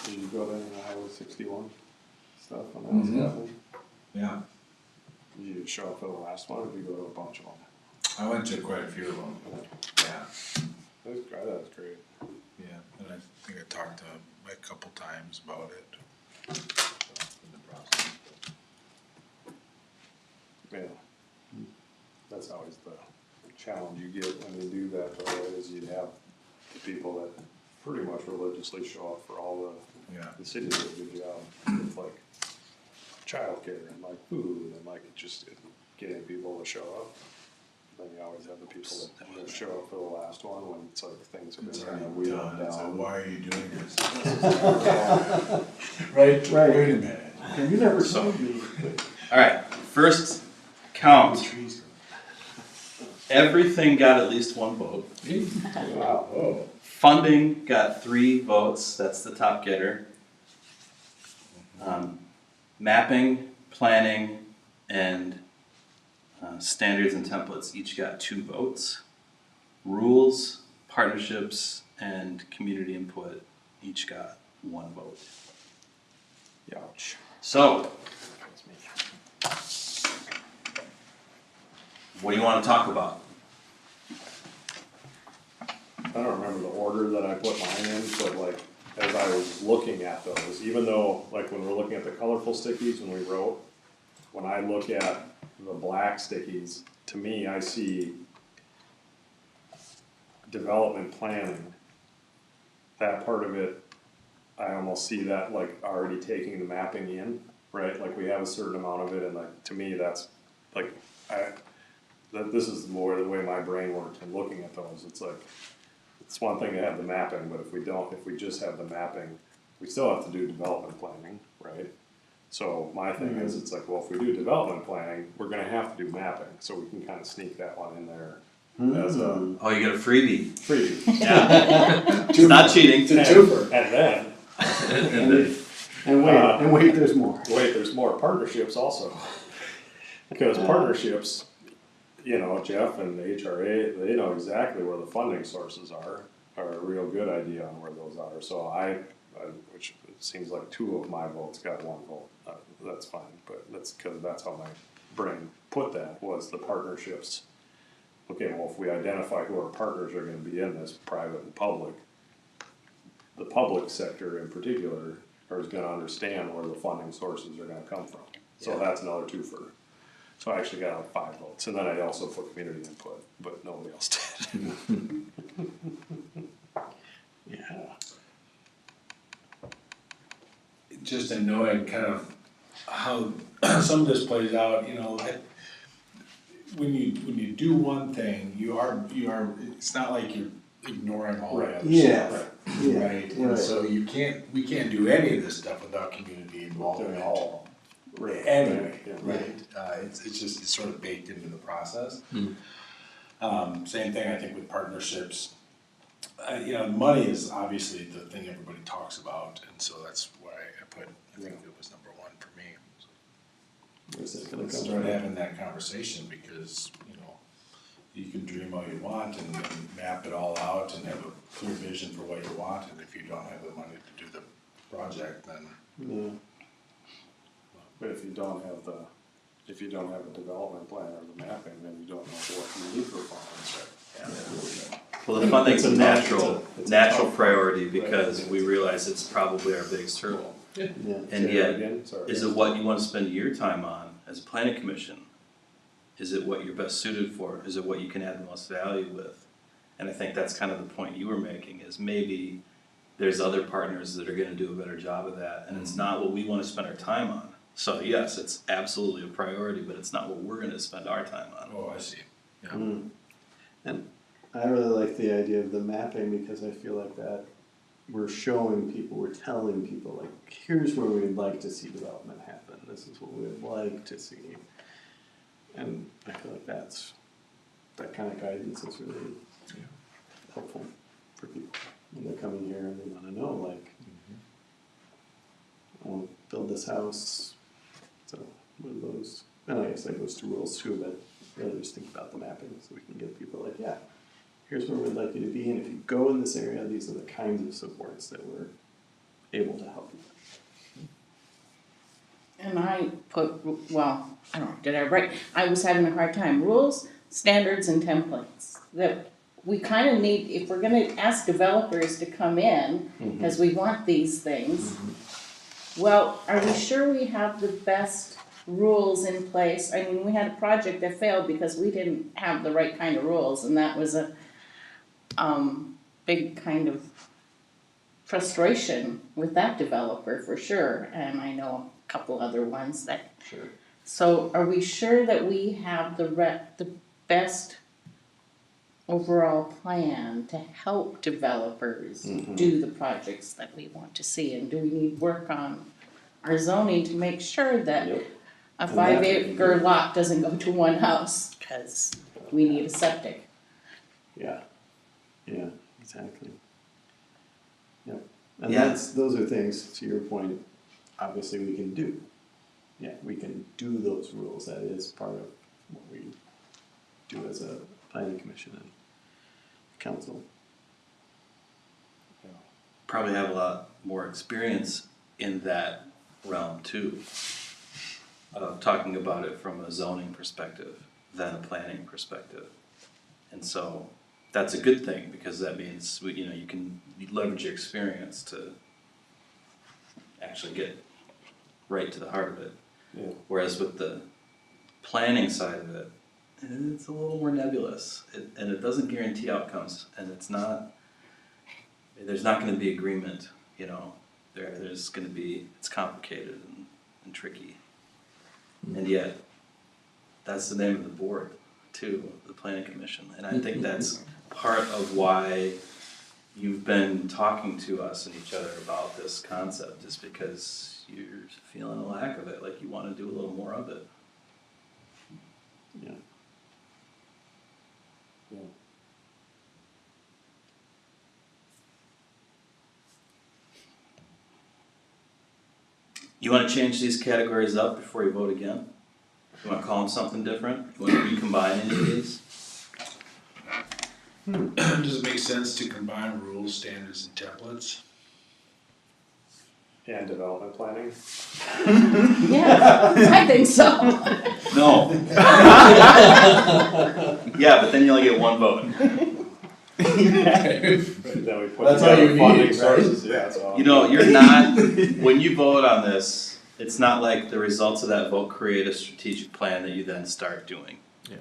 Did you go to any Highway 61 stuff when that was happening? Yeah, Did you show up for the last one, or did you go to a bunch of them? I went to quite a few of them. Yeah, That was great, that was great. yeah, and I think I talked to Mike a couple times about it. In the process. Yeah. That's always the challenge you get when you do that, though, is you'd have the people that pretty much religiously show up for all Yeah. the city did a good job with like childcare and like food and like just getting people to show up. Then you always have the people that show up for the last one when it's like things have It's been already kind of wheeled done, it's like, down. why are you doing this? Right, Right. wait a minute. You never So- told me. Alright, first count. Trees. Everything got at least 1 vote. Wow. Oh. Funding got 3 votes, that's the top getter. Mapping, planning, and standards and templates each got 2 votes. Rules, partnerships, and community input each got 1 vote. Ouch. So, what do you want to talk about? I don't remember the order that I put mine in, but like, as I was looking at those, even though, like, when we're looking at the colorful stickies when we wrote, when I look at the black stickies, to me, I see development planning. That part of it, I almost see that like already taking the mapping in, right? Like, we have a certain amount of it, and like, to me, that's, like, this is more the way my brain works in looking at those, it's like, it's one thing to have the mapping, but if we just have the mapping, we still have to do development planning, right? So my thing is, it's like, well, if we do development planning, we're gonna have to do mapping, so we can kinda sneak that one in there as a Oh, you got a freebie. freebie. Yeah. It's not cheating. And then, And wait, there's more. wait, there's more partnerships also. Because partnerships, you know, Jeff and the HRA, they know exactly where the funding sources are a real good idea on where those are. So which it seems like 2 of my votes got 1 vote. That's fine, but that's how my brain put that, was the partnerships. Okay, well, if we identify who our partners are gonna be in this, private and public, the public sector in particular is gonna understand where the funding sources are gonna come from. So that's another 2-fer. So I actually got like 5 votes, and then I also put community input, but nobody else did. Yeah. Just in knowing kind of how some of this plays out, you know, when you do one thing, you are, it's not like you're ignoring all the Right. other Yeah. stuff. Yeah. Right, and so we can't do any of this stuff without community involvement. They're all right. Anyway, Yeah. right, it's sort of baked into the process. Hmm. Same thing, I think, with partnerships. You know, money is obviously the thing everybody talks about, and so that's why I think it was number 1 for me. Where's that gonna Let's come start from? having that conversation, because, you know, you can dream all you want and map it all out and have a clear vision for what you want, and if you don't have the money to do the project, then. Yeah. But if you don't have a development plan or the mapping, then you don't know what you need for funds. Well, the funding's a It's a natural tough- priority because we realize it's probably our biggest hurdle. Yeah. And Say that yet, again? Sorry. is it what you wanna spend your time on as a planning commission? Is it what you're best suited for? Is it what you can add the most value with? And I think that's kind of the point you were making, is maybe there's other partners that are gonna do a better job of that, and it's not what we wanna spend our time on. So yes, it's absolutely a priority, but it's not what we're gonna spend our time on. Oh, I see. And I really like the idea of the mapping, because I feel like that we're showing people, we're telling people, like, here's where we'd like to see development happen, this is what we'd like to see. And I feel like that kind of guidance is really helpful for people when they're coming here and they wanna know, like, I wanna build this house, so what are those, and I guess that goes to rules too, but really just think about the mapping, so we can give people like, yeah, here's where we'd like you to be, and if you go in this area, these are the kinds of supports that we're able to help you. And I put, well, I don't know, did I write, I was having a hard time, rules, standards and templates. That we kind of need, if we're gonna ask developers to come in, because we want these things, well, are we sure we have the best rules in place? I mean, we had a project that failed because we didn't have the right kind of rules, and that was a big kind of frustration with that developer for sure, and I know a couple other ones that. Sure. So are we sure that we have the best overall plan to help developers do the projects that we want to see? And do we need work on our zoning to make sure that Yep. a And 5-acre lot doesn't go to one house, cause we need a septic? Yeah, exactly. Yep, and Yeah. those are things, to your point, obviously we can do. Yeah, we can do those rules, that is part of what we do as a planning commission and council. Probably have a lot more experience in that realm too, of talking about it from a zoning perspective than a planning perspective. And so that's a good thing, because that means you can leverage your experience to actually get right to the heart of it. Yeah. Whereas with the planning side of it, it's a little more nebulous, and it doesn't guarantee outcomes, and there's not gonna be agreement, there's gonna be, it's complicated and tricky. And yet, that's the name of the board too, the planning commission, and I think that's part of why you've been talking to us and each other about this concept just because you're feeling a lack of it, like you wanna do a little more of it. Yeah. Yeah. You wanna change these categories up before you vote again? You wanna call them something different? You wanna recombine any of these? Does it make sense to combine rules, standards, and templates? And development planning. Yeah, I think so. No. Yeah, but then you only get one vote. Then we put That's all together you funding need, right? sources, yeah, that's all. You know, you're not, when you vote on this, it's not like the results of that vote create a strategic plan that you then start doing. Yeah.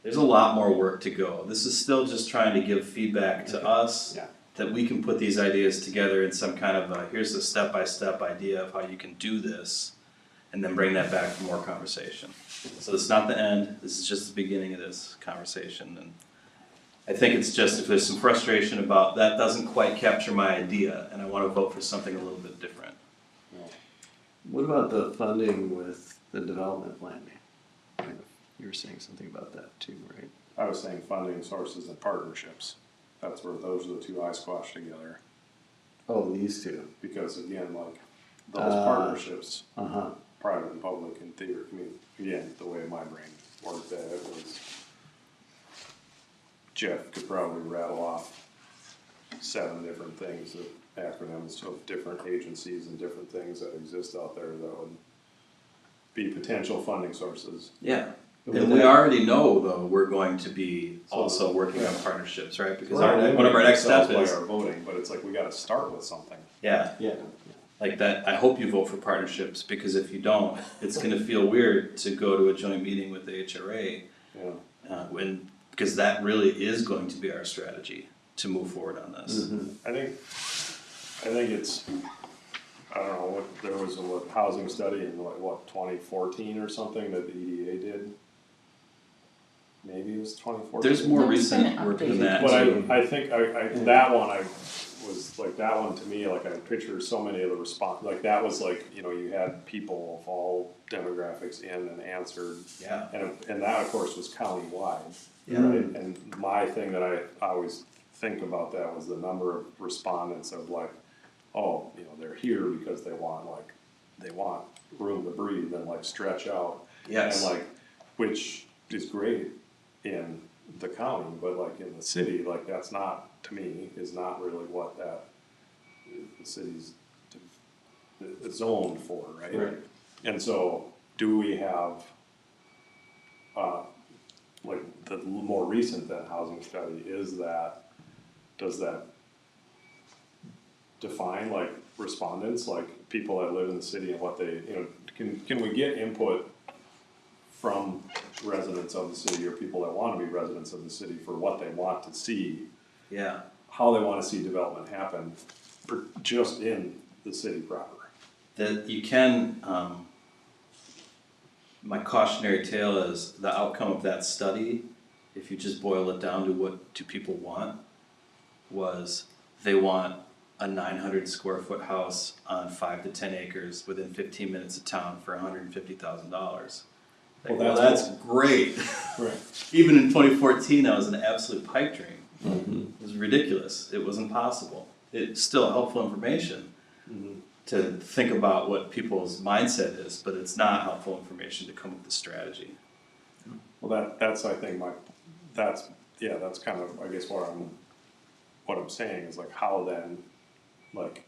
There's a lot more work to go. This is still just trying to give feedback to us, Yeah. that we can put these ideas together in some kind of a, here's the step-by-step idea of how you can do this, and then bring that back for more conversation. So it's not the end, this is just the beginning of this conversation, and I think it's just if there's some frustration about that doesn't quite capture my idea, and I wanna vote for something a little bit different. What about the funding with the development planning? You were saying something about that too, right? I was saying funding sources and partnerships. That's where those are the two I squash together. Oh, these two. Because again, like, those partnerships, Uh-huh. private and public in theory, I mean, again, the way my brain worked at it was Jeff could probably rattle off 7 different things, acronyms of different agencies and different things that exist out there that would be potential funding sources. Yeah. And we already know, though, we're going to be also working on partnerships, right? Because one of our next steps By is, our voting, but it's like we gotta start with something. yeah, Yeah. like that, I hope you vote for partnerships, because if you don't, it's gonna feel weird to go to a joint meeting with the HRA, Yeah. because that really is going to be our strategy to move forward on this. I think it's, I don't know, there was a housing study in what, 2014 or something that the EDA did? Maybe it was 2014. There's more There's been recent work than updated. that, But too. I think, that one, I was like, that one to me, like I picture so many of the response, like that was like, you know, you had people of all demographics in and answered. Yeah. And that of course was county-wide. Yeah. Right? And my thing that I always think about that was the number of respondents of like, oh, you know, they're here because they want room to breathe and like stretch out. Yes. And like, which is great in the county, but like in the city, like that's not, to me, is not really what that, the city's zoned for, right? Right. And so, do we have, like, the more recent than housing study, does that define like respondents, like people that live in the city and what they, you know, can we get input from residents of the city or people that wanna be residents of the city for what they want to see, Yeah. how they wanna see development happen, just in the city proper? That you can, my cautionary tale is the outcome of that study, if you just boil it down to what do people want, was they want a 900 square foot house on 5 to 10 acres within 15 minutes of town for $150,000. Like, Well, well, that's that's great. Right. Even in 2014, that was an absolute pipe dream. It was ridiculous. It was impossible. It's still helpful information to think about what people's mindset is, but it's not helpful information to come up with a strategy. Well, that's, I think, that's kind of, I guess, what I'm saying is like, how then, like,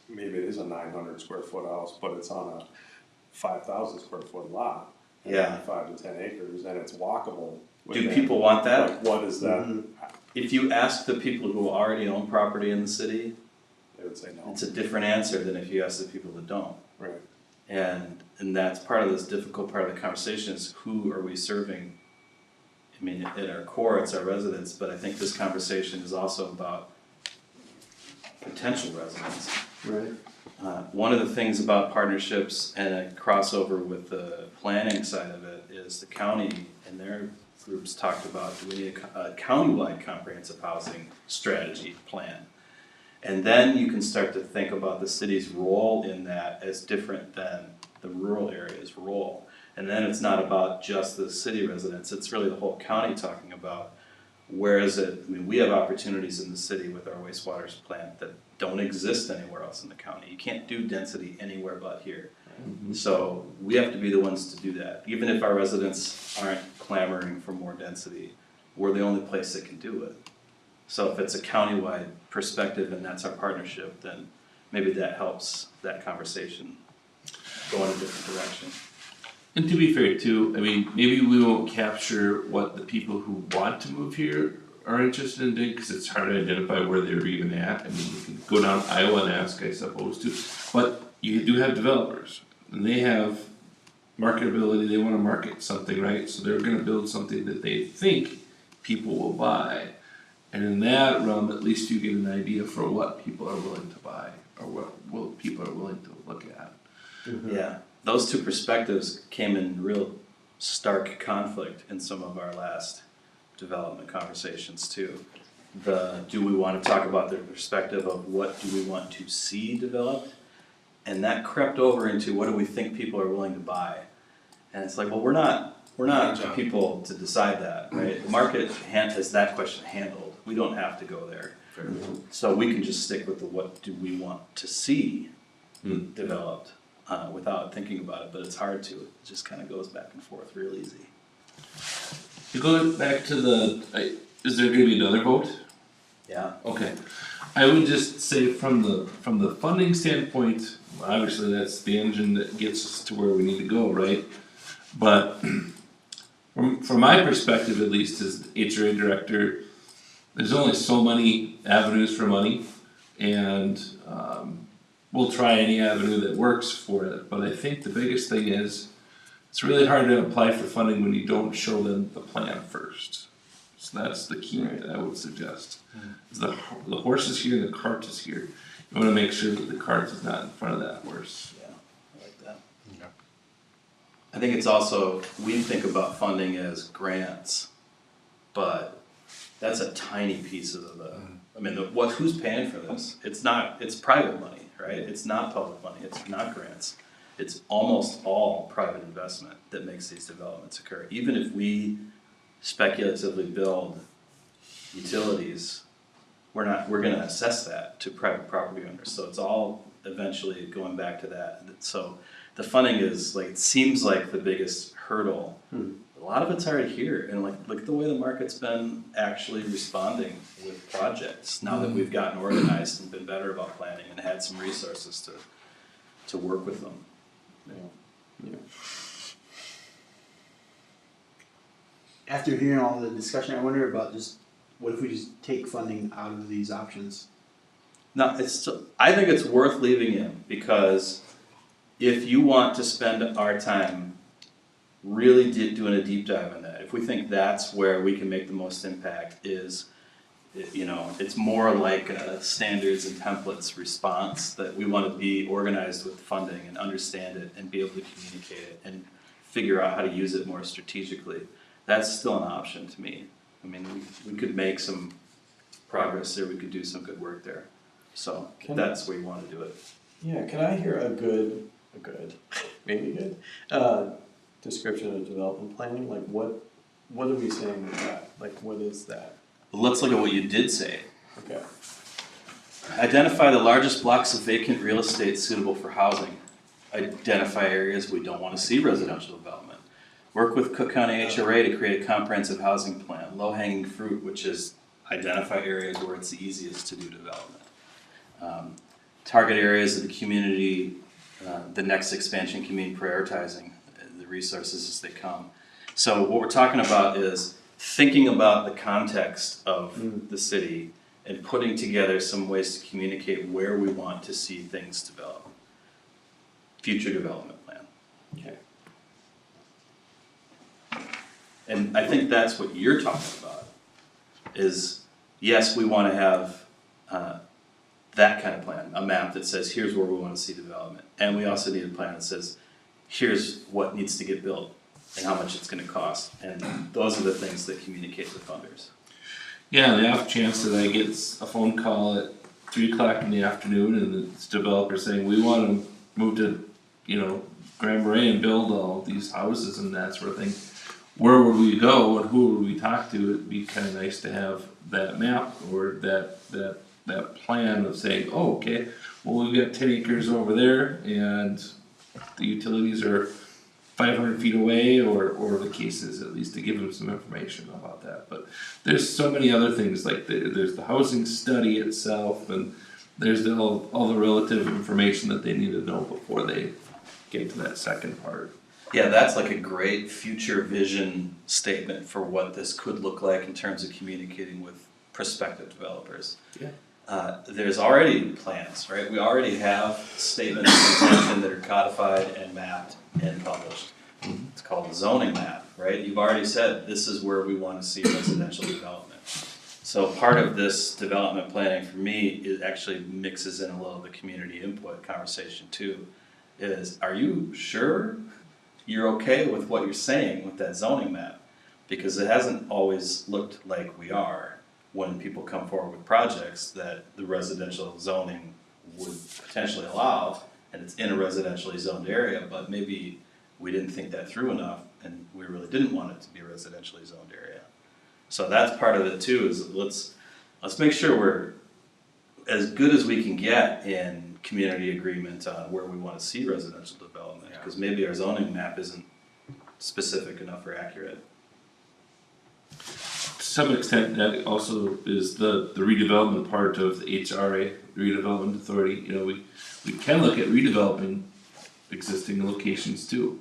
maybe it is a 900 square foot house, but it's on a 5,000 square foot lot. and Yeah. 5 to 10 acres, and it's walkable. Do within- people want that? Like, what is that? If you ask the people who already own property in the city, They would say no, it's a different answer than if you ask the people that don't. right? And that's part of this difficult part of the conversation is who are we serving? I mean, at our core, it's our residents, but I think this conversation is also about potential residents. Right. One of the things about partnerships and a crossover with the planning side of it is the county and their groups talked about, do we need a countywide comprehensive housing strategy plan? And then you can start to think about the city's role in that as different than the rural area's role. And then it's not about just the city residents, it's really the whole county talking about where is it, I mean, we have opportunities in the city with our wastewater plant that don't exist anywhere else in the county. You can't do density anywhere but here. So we have to be the ones to do that. Even if our residents aren't clamoring for more density, we're the only place that can do it. So if it's a countywide perspective and that's our partnership, then maybe that helps that conversation go in a different direction. And to be fair too, I mean, maybe we won't capture what the people who want to move here are interested in doing, cause it's hard to identify where they're even at. I mean, you can go down Iowa and ask, I suppose, too, but you do have developers, and they have marketability, they wanna market something, right? So they're gonna build something that they think people will buy. And in that realm, at least you get an idea for what people are willing to buy, or what people are willing to look at. Yeah, those two perspectives came in real stark conflict in some of our last development conversations too. Do we wanna talk about the perspective of what do we want to see developed? And that crept over into what do we think people are willing to buy? And it's like, well, we're not the people to decide that, right? The market has that question handled. We don't have to go there. So we can just stick with the what do we want to see developed without thinking about it, but it's hard to. It just kind of goes back and forth real easy. You go back to is there gonna be another vote? Yeah. Okay, I would just say from the funding standpoint, obviously that's the engine that gets us to where we need to go, right? But from my perspective, at least as HRA director, there's only so many avenues for money, and we'll try any avenue that works for it. But I think the biggest thing is it's really hard to apply for funding when you don't show them the plan first. So that's the key that I would suggest. Is the horse is here, the cart is here. You want to make sure that the cart is not in front of that horse. Yeah, I like that. I think it's also, we think about funding as grants, but that's a tiny piece of I mean, who's paying for this? It's private money, right? It's not public money, it's not grants. It's almost all private investment that makes these developments occur. Even if we speculatively build utilities, we're gonna assess that to private property owners. So it's all eventually going back to that. So the funding is it seems like the biggest hurdle. A lot of it's already here, and look at the way the market's been actually responding with projects now that we've gotten organized and been better about planning and had some resources to work with them. Yeah. After hearing all the discussion, I wonder about what if we just take funding out of these options? No, I think it's worth leaving in, because if you want to spend our time really doing a deep dive in that, if we think that's where we can make the most impact it's more like a standards and templates response, that we want to be organized with funding and understand it and be able to communicate it and figure out how to use it more strategically. That's still an option to me. I mean, we could make some progress there, we could do some good work there. So that's where you want to do it. Yeah, can I hear a good, maybe good, description of development planning? Like what are we saying with that? Like what is that? Let's look at what you did say. Okay. Identify the largest blocks of vacant real estate suitable for housing. Identify areas we don't want to see residential development. Work with Cook County HRA to create a comprehensive housing plan. Low-hanging fruit, which is identify areas where it's the easiest to do development. Target areas of the community, the next expansion can mean prioritizing the resources as they come. So what we're talking about is thinking about the context of the city and putting together some ways to communicate where we want to see things develop. Future development plan. Okay. And I think that's what you're talking about, is yes, we want to have that kind of plan, a map that says here's where we want to see development. And we also need a plan that says here's what needs to get built and how much it's going to cost. And those are the things that communicate with funders. Yeah, the off chance that I get a phone call at 3 o'clock in the afternoon and it's developer saying, we wanna move to, Grand Marais and build all these houses and that sort of thing. Where would we go and who would we talk to? It'd be kinda nice to have that map or that plan of saying, oh, okay, well, we've got 10 acres over there and the utilities are 500 feet away or the case is, at least to give them some information about that. But there's so many other things, like there's the housing study itself and there's all the relative information that they need to know before they get to that second part. Yeah, that's like a great future vision statement for what this could look like in terms of communicating with prospective developers. Yeah. There's already plans, right? We already have statements of intention that are codified and mapped and published. It's called the zoning map, right? You've already said this is where we want to see residential development. So part of this development planning for me, it actually mixes in a little of the community input conversation too. Is, are you sure you're okay with what you're saying with that zoning map? Because it hasn't always looked like we are when people come forward with projects that the residential zoning would potentially allow, and it's in a residentially zoned area, but maybe we didn't think that through enough, and we really didn't want it to be a residentially zoned area. So that's part of it too, is let's make sure we're as good as we can get in community agreement on where we want to see residential development, because maybe our zoning map isn't specific enough or accurate. To some extent, that also is the redevelopment part of the HRA, redevelopment authority. We can look at redeveloping existing locations too.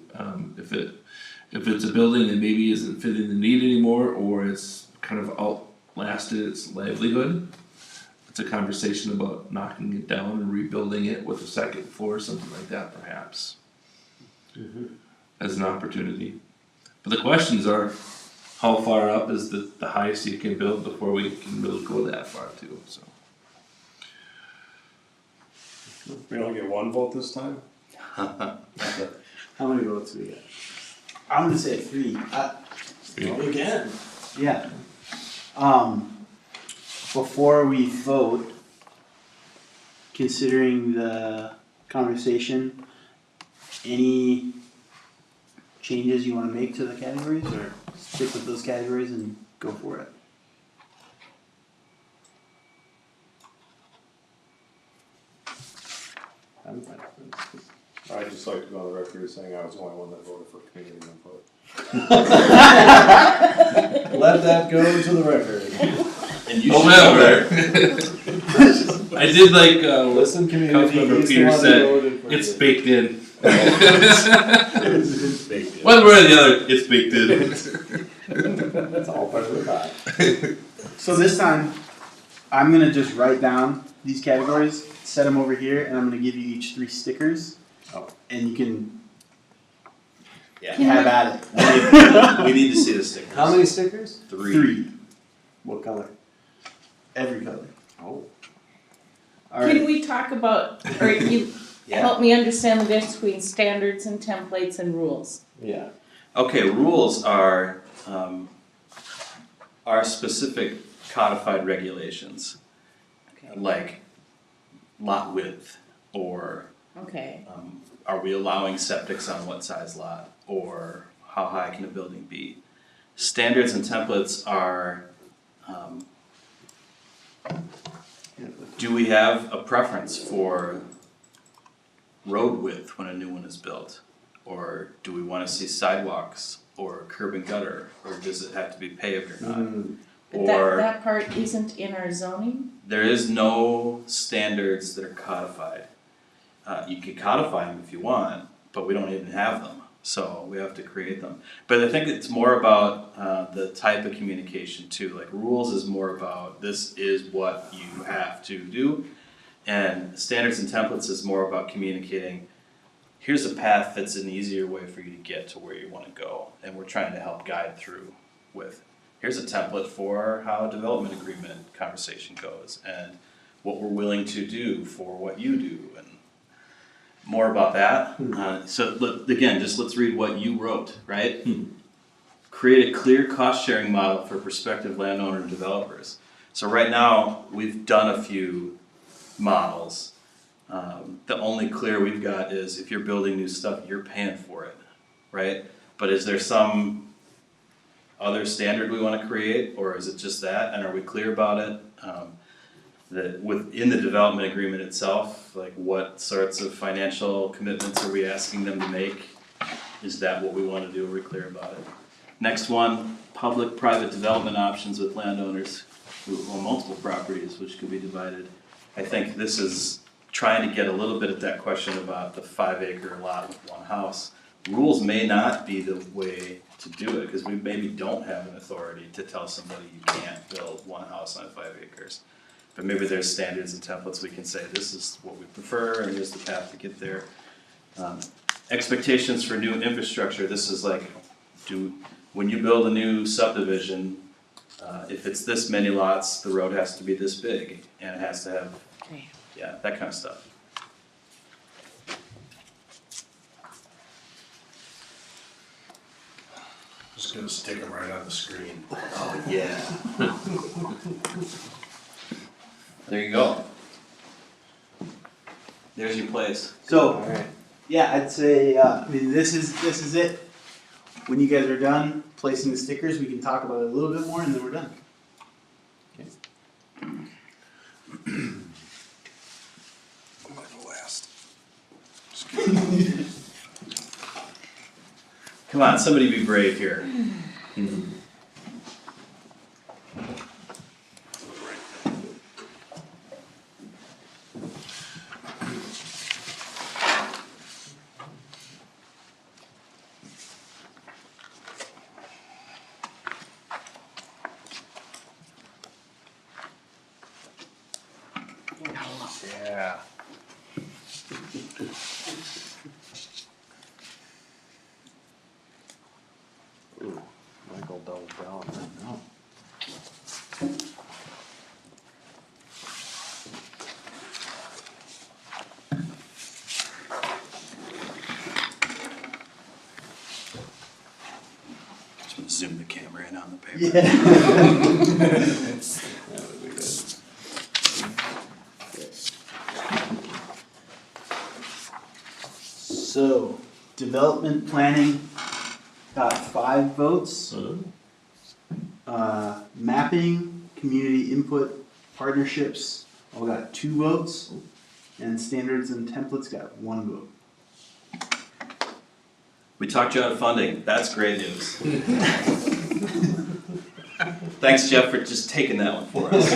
If it's a building that maybe isn't fitting the need anymore, or it's kind of outlasted its livelihood, it's a conversation about knocking it down and rebuilding it with a second floor, something like that perhaps, as an opportunity. But the questions are, how far up is the highest you can build before we can really go that far too, so. We don't get one vote this time? How many votes do we get? I'm gonna say 3. Again. Yeah. Before we vote, considering the conversation, any changes you wanna make to the categories, or stick with those categories and go for it? I'm fine with it. I'd just like to go on the record as saying I was the only one that voted for community input. Let that go to the record. And you Whatever. I did like, Listen, community, Councilmember he's the Peter one that said, voted for it's it. baked in. It's baked in. One way or the other, it's baked in. That's all part of the pie. So this time, I'm gonna just write down these categories, set them over here, and I'm gonna give you each 3 stickers. Oh. And you can Yeah. have at it. We need to see the stickers. How many stickers? 3. What color? Every color. Oh. Alright. Can we talk about, or you Yeah. help me understand the difference between standards and templates and rules? Yeah. Okay, rules are specific codified regulations, like lot width, or Okay, are we allowing septics on what size lot, or how high can a building be? Standards and templates are, do we have a preference for road width when a new one is built? Or do we wanna see sidewalks or curb and gutter, or does it have to be paved or not? but that, Or that part isn't in our zoning? there is no standards that are codified. You can codify them if you want, but we don't even have them, so we have to create them. But I think it's more about the type of communication too, like rules is more about this is what you have to do. And standards and templates is more about communicating, here's a path that's an easier way for you to get to where you wanna go. And we're trying to help guide through with, here's a template for how a development agreement conversation goes, and what we're willing to do for what you do, and more about that. Again, just let's read what you wrote, right? Create a clear cost sharing model for prospective landowner and developers. So right now, we've done a few models. The only clear we've got is if you're building new stuff, you're paying for it, right? But is there some other standard we wanna create, or is it just that, and are we clear about it? That within the development agreement itself, like what sorts of financial commitments are we asking them to make? Is that what we wanna do, are we clear about it? Next one, public-private development options with landowners who own multiple properties, which could be divided. I think this is trying to get a little bit at that question about the 5-acre lot with one house. Rules may not be the way to do it, because we maybe don't have an authority to tell somebody you can't build one house on 5 acres. But maybe there's standards and templates we can say, this is what we prefer, and here's the path to get there. Expectations for new infrastructure, this is like, when you build a new subdivision, if it's this many lots, the road has to be this big, and it has to have, Okay. yeah, that kind of stuff. Just gonna stick them right on the screen. Oh, yeah. There you go. There's your place. So, yeah, I'd say, I mean, this is it. When you guys are done placing the stickers, we can talk about it a little bit more, and then we're done. I'm gonna go last. Come on, somebody be brave here. Yeah. Ooh, Michael doubled down. No. Just zoom the camera in on the paper. Yeah. That would be good. So, development planning got 5 votes. Mapping, community input, partnerships all got 2 votes. And standards and templates got 1 vote. We talked you out of funding, that's great news. Thanks, Jeff, for just taking that one for us.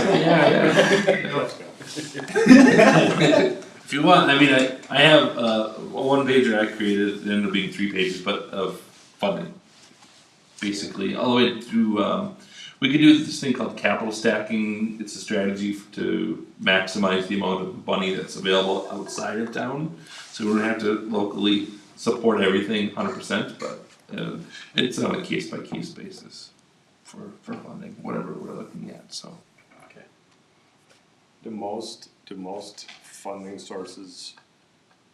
If you want, I mean, I have a 1-pager I created, it ended up being 3 pages, but of funding. Basically, all the way through, we could do this thing called capital stacking. It's a strategy to maximize the amount of money that's available outside of town. So we don't have to locally support everything 100%, but it's on a case-by-case basis for funding, whatever we're looking at, so. Okay. Do most funding sources,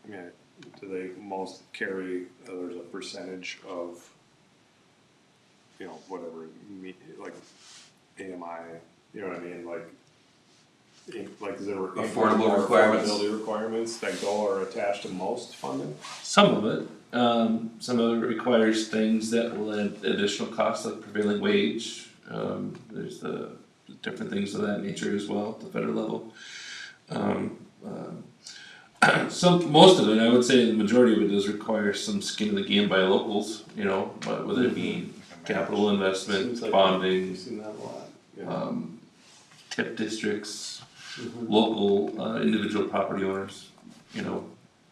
I mean, do they most carry, there's a percentage of, you know, whatever, like AMI, you know what I mean, like is there Affordable requirements. affordability requirements that go or attached to most funding? Some of it, some of it requires things that will add additional costs like prevailing wage. There's the different things of that nature as well at the federal level. Most of it, I would say the majority of it does require some skin in the game by locals, you know, but whether it be capital investment, Seems like bonding, You've seen that a lot, yeah. TIP districts, local, individual property owners, you know,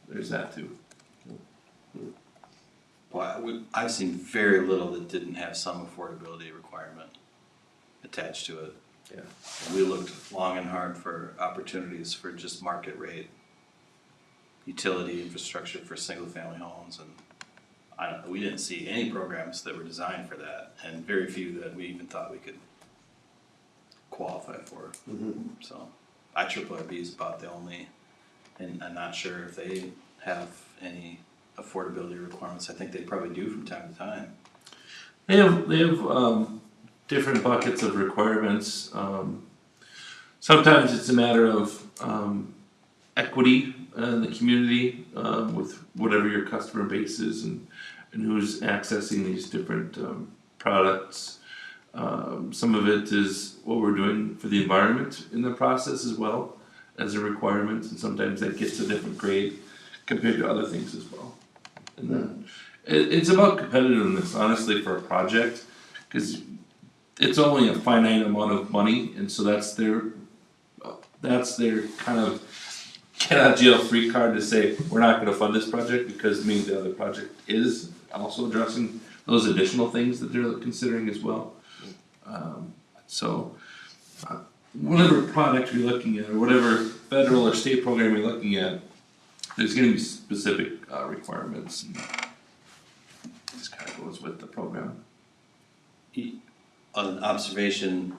there's that too. Well, I've seen very little that didn't have some affordability requirement attached to it. Yeah. And we looked long and hard for opportunities for just market rate utility infrastructure for single family homes, and we didn't see any programs that were designed for that, and very few that we even thought we could qualify for. So IRRB is about the only, and I'm not sure if they have any affordability requirements. I think they probably do from time to time. They have different buckets of requirements. Sometimes it's a matter of equity in the community, with whatever your customer base is and who's accessing these different, products. Some of it is what we're doing for the environment in the process as well as a requirement, and sometimes that gets a different grade compared to other things as well. And then it's about competitiveness, honestly, for a project, because it's only a finite amount of money, and so that's their kind of get out of jail free card to say we're not going to fund this project because maybe the other project is also addressing those additional things that they're considering as well. Whatever product you're looking at, or whatever federal or state program you're looking at, there's going to be specific requirements. And this kind of goes with the program. An observation,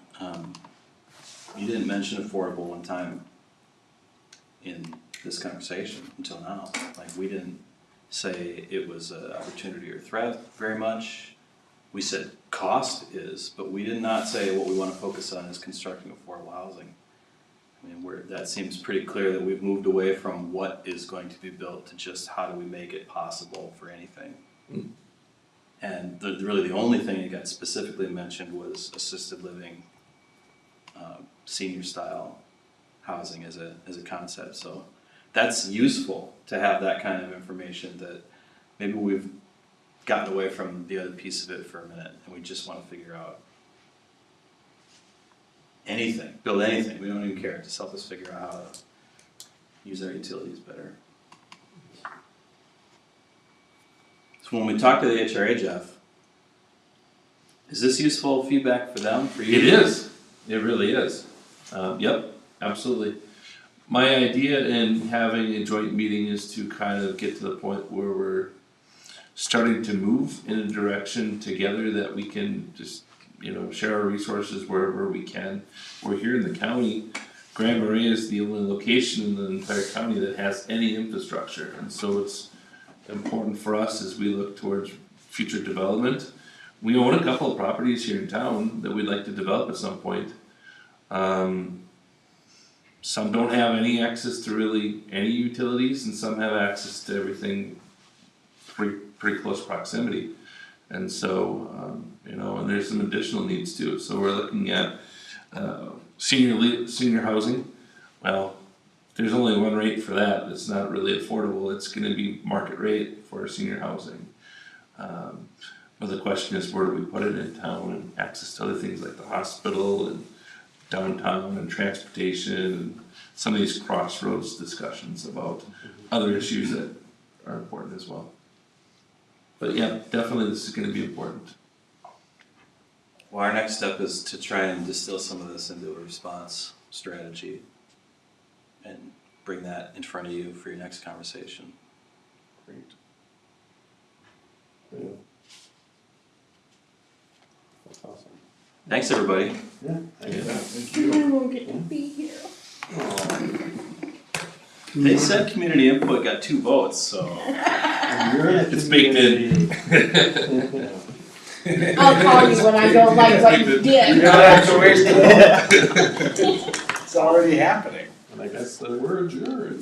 you didn't mention affordable one time in this conversation until now. Like, we didn't say it was an opportunity or threat very much. We said cost is, but we did not say what we want to focus on is constructing affordable housing. I mean, that seems pretty clear that we've moved away from what is going to be built to just how do we make it possible for anything. Mm. And really the only thing that got specifically mentioned was assisted living, senior style housing as a concept. So that's useful to have that kind of information, that maybe we've gotten away from the other piece of it for a minute and we just want to figure out anything, build anything, we don't even care, just help us figure out how to use our utilities better. So when we talk to the HRA, Jeff, is this useful feedback for them, for you? It is, it really is. Yep, absolutely. My idea in having a joint meeting is to kind of get to the point where we're starting to move in a direction together that we can just, share our resources wherever we can. We're here in the county. Grand Marais is the only location in the entire county that has any infrastructure, and so it's important for us as we look towards future development. We own a couple of properties here in town that we'd like to develop at some point. Some don't have any access to really any utilities, and some have access to everything pretty close proximity. And so, and there's some additional needs to it. So we're looking at senior housing. Well, there's only one rate for that. It's not really affordable. It's going to be market rate for senior housing. But the question is, where do we put it in town, and access to other things like the hospital and downtown and transportation and some of these crossroads discussions about other issues that are important as well. But yeah, definitely this is going to be important. Well, our next step is to try and distill some of this into a response strategy and bring that in front of you for your next conversation. Great. Yeah. That's awesome. Thanks, everybody. Yeah, thank you. Thank you. I won't get to be here. They said community input got 2 votes, so. And you're in a It's baked in. community- I'll call you when I don't like what you did. You're not actually wasting it. It's already happening. And I guess we're adjourned.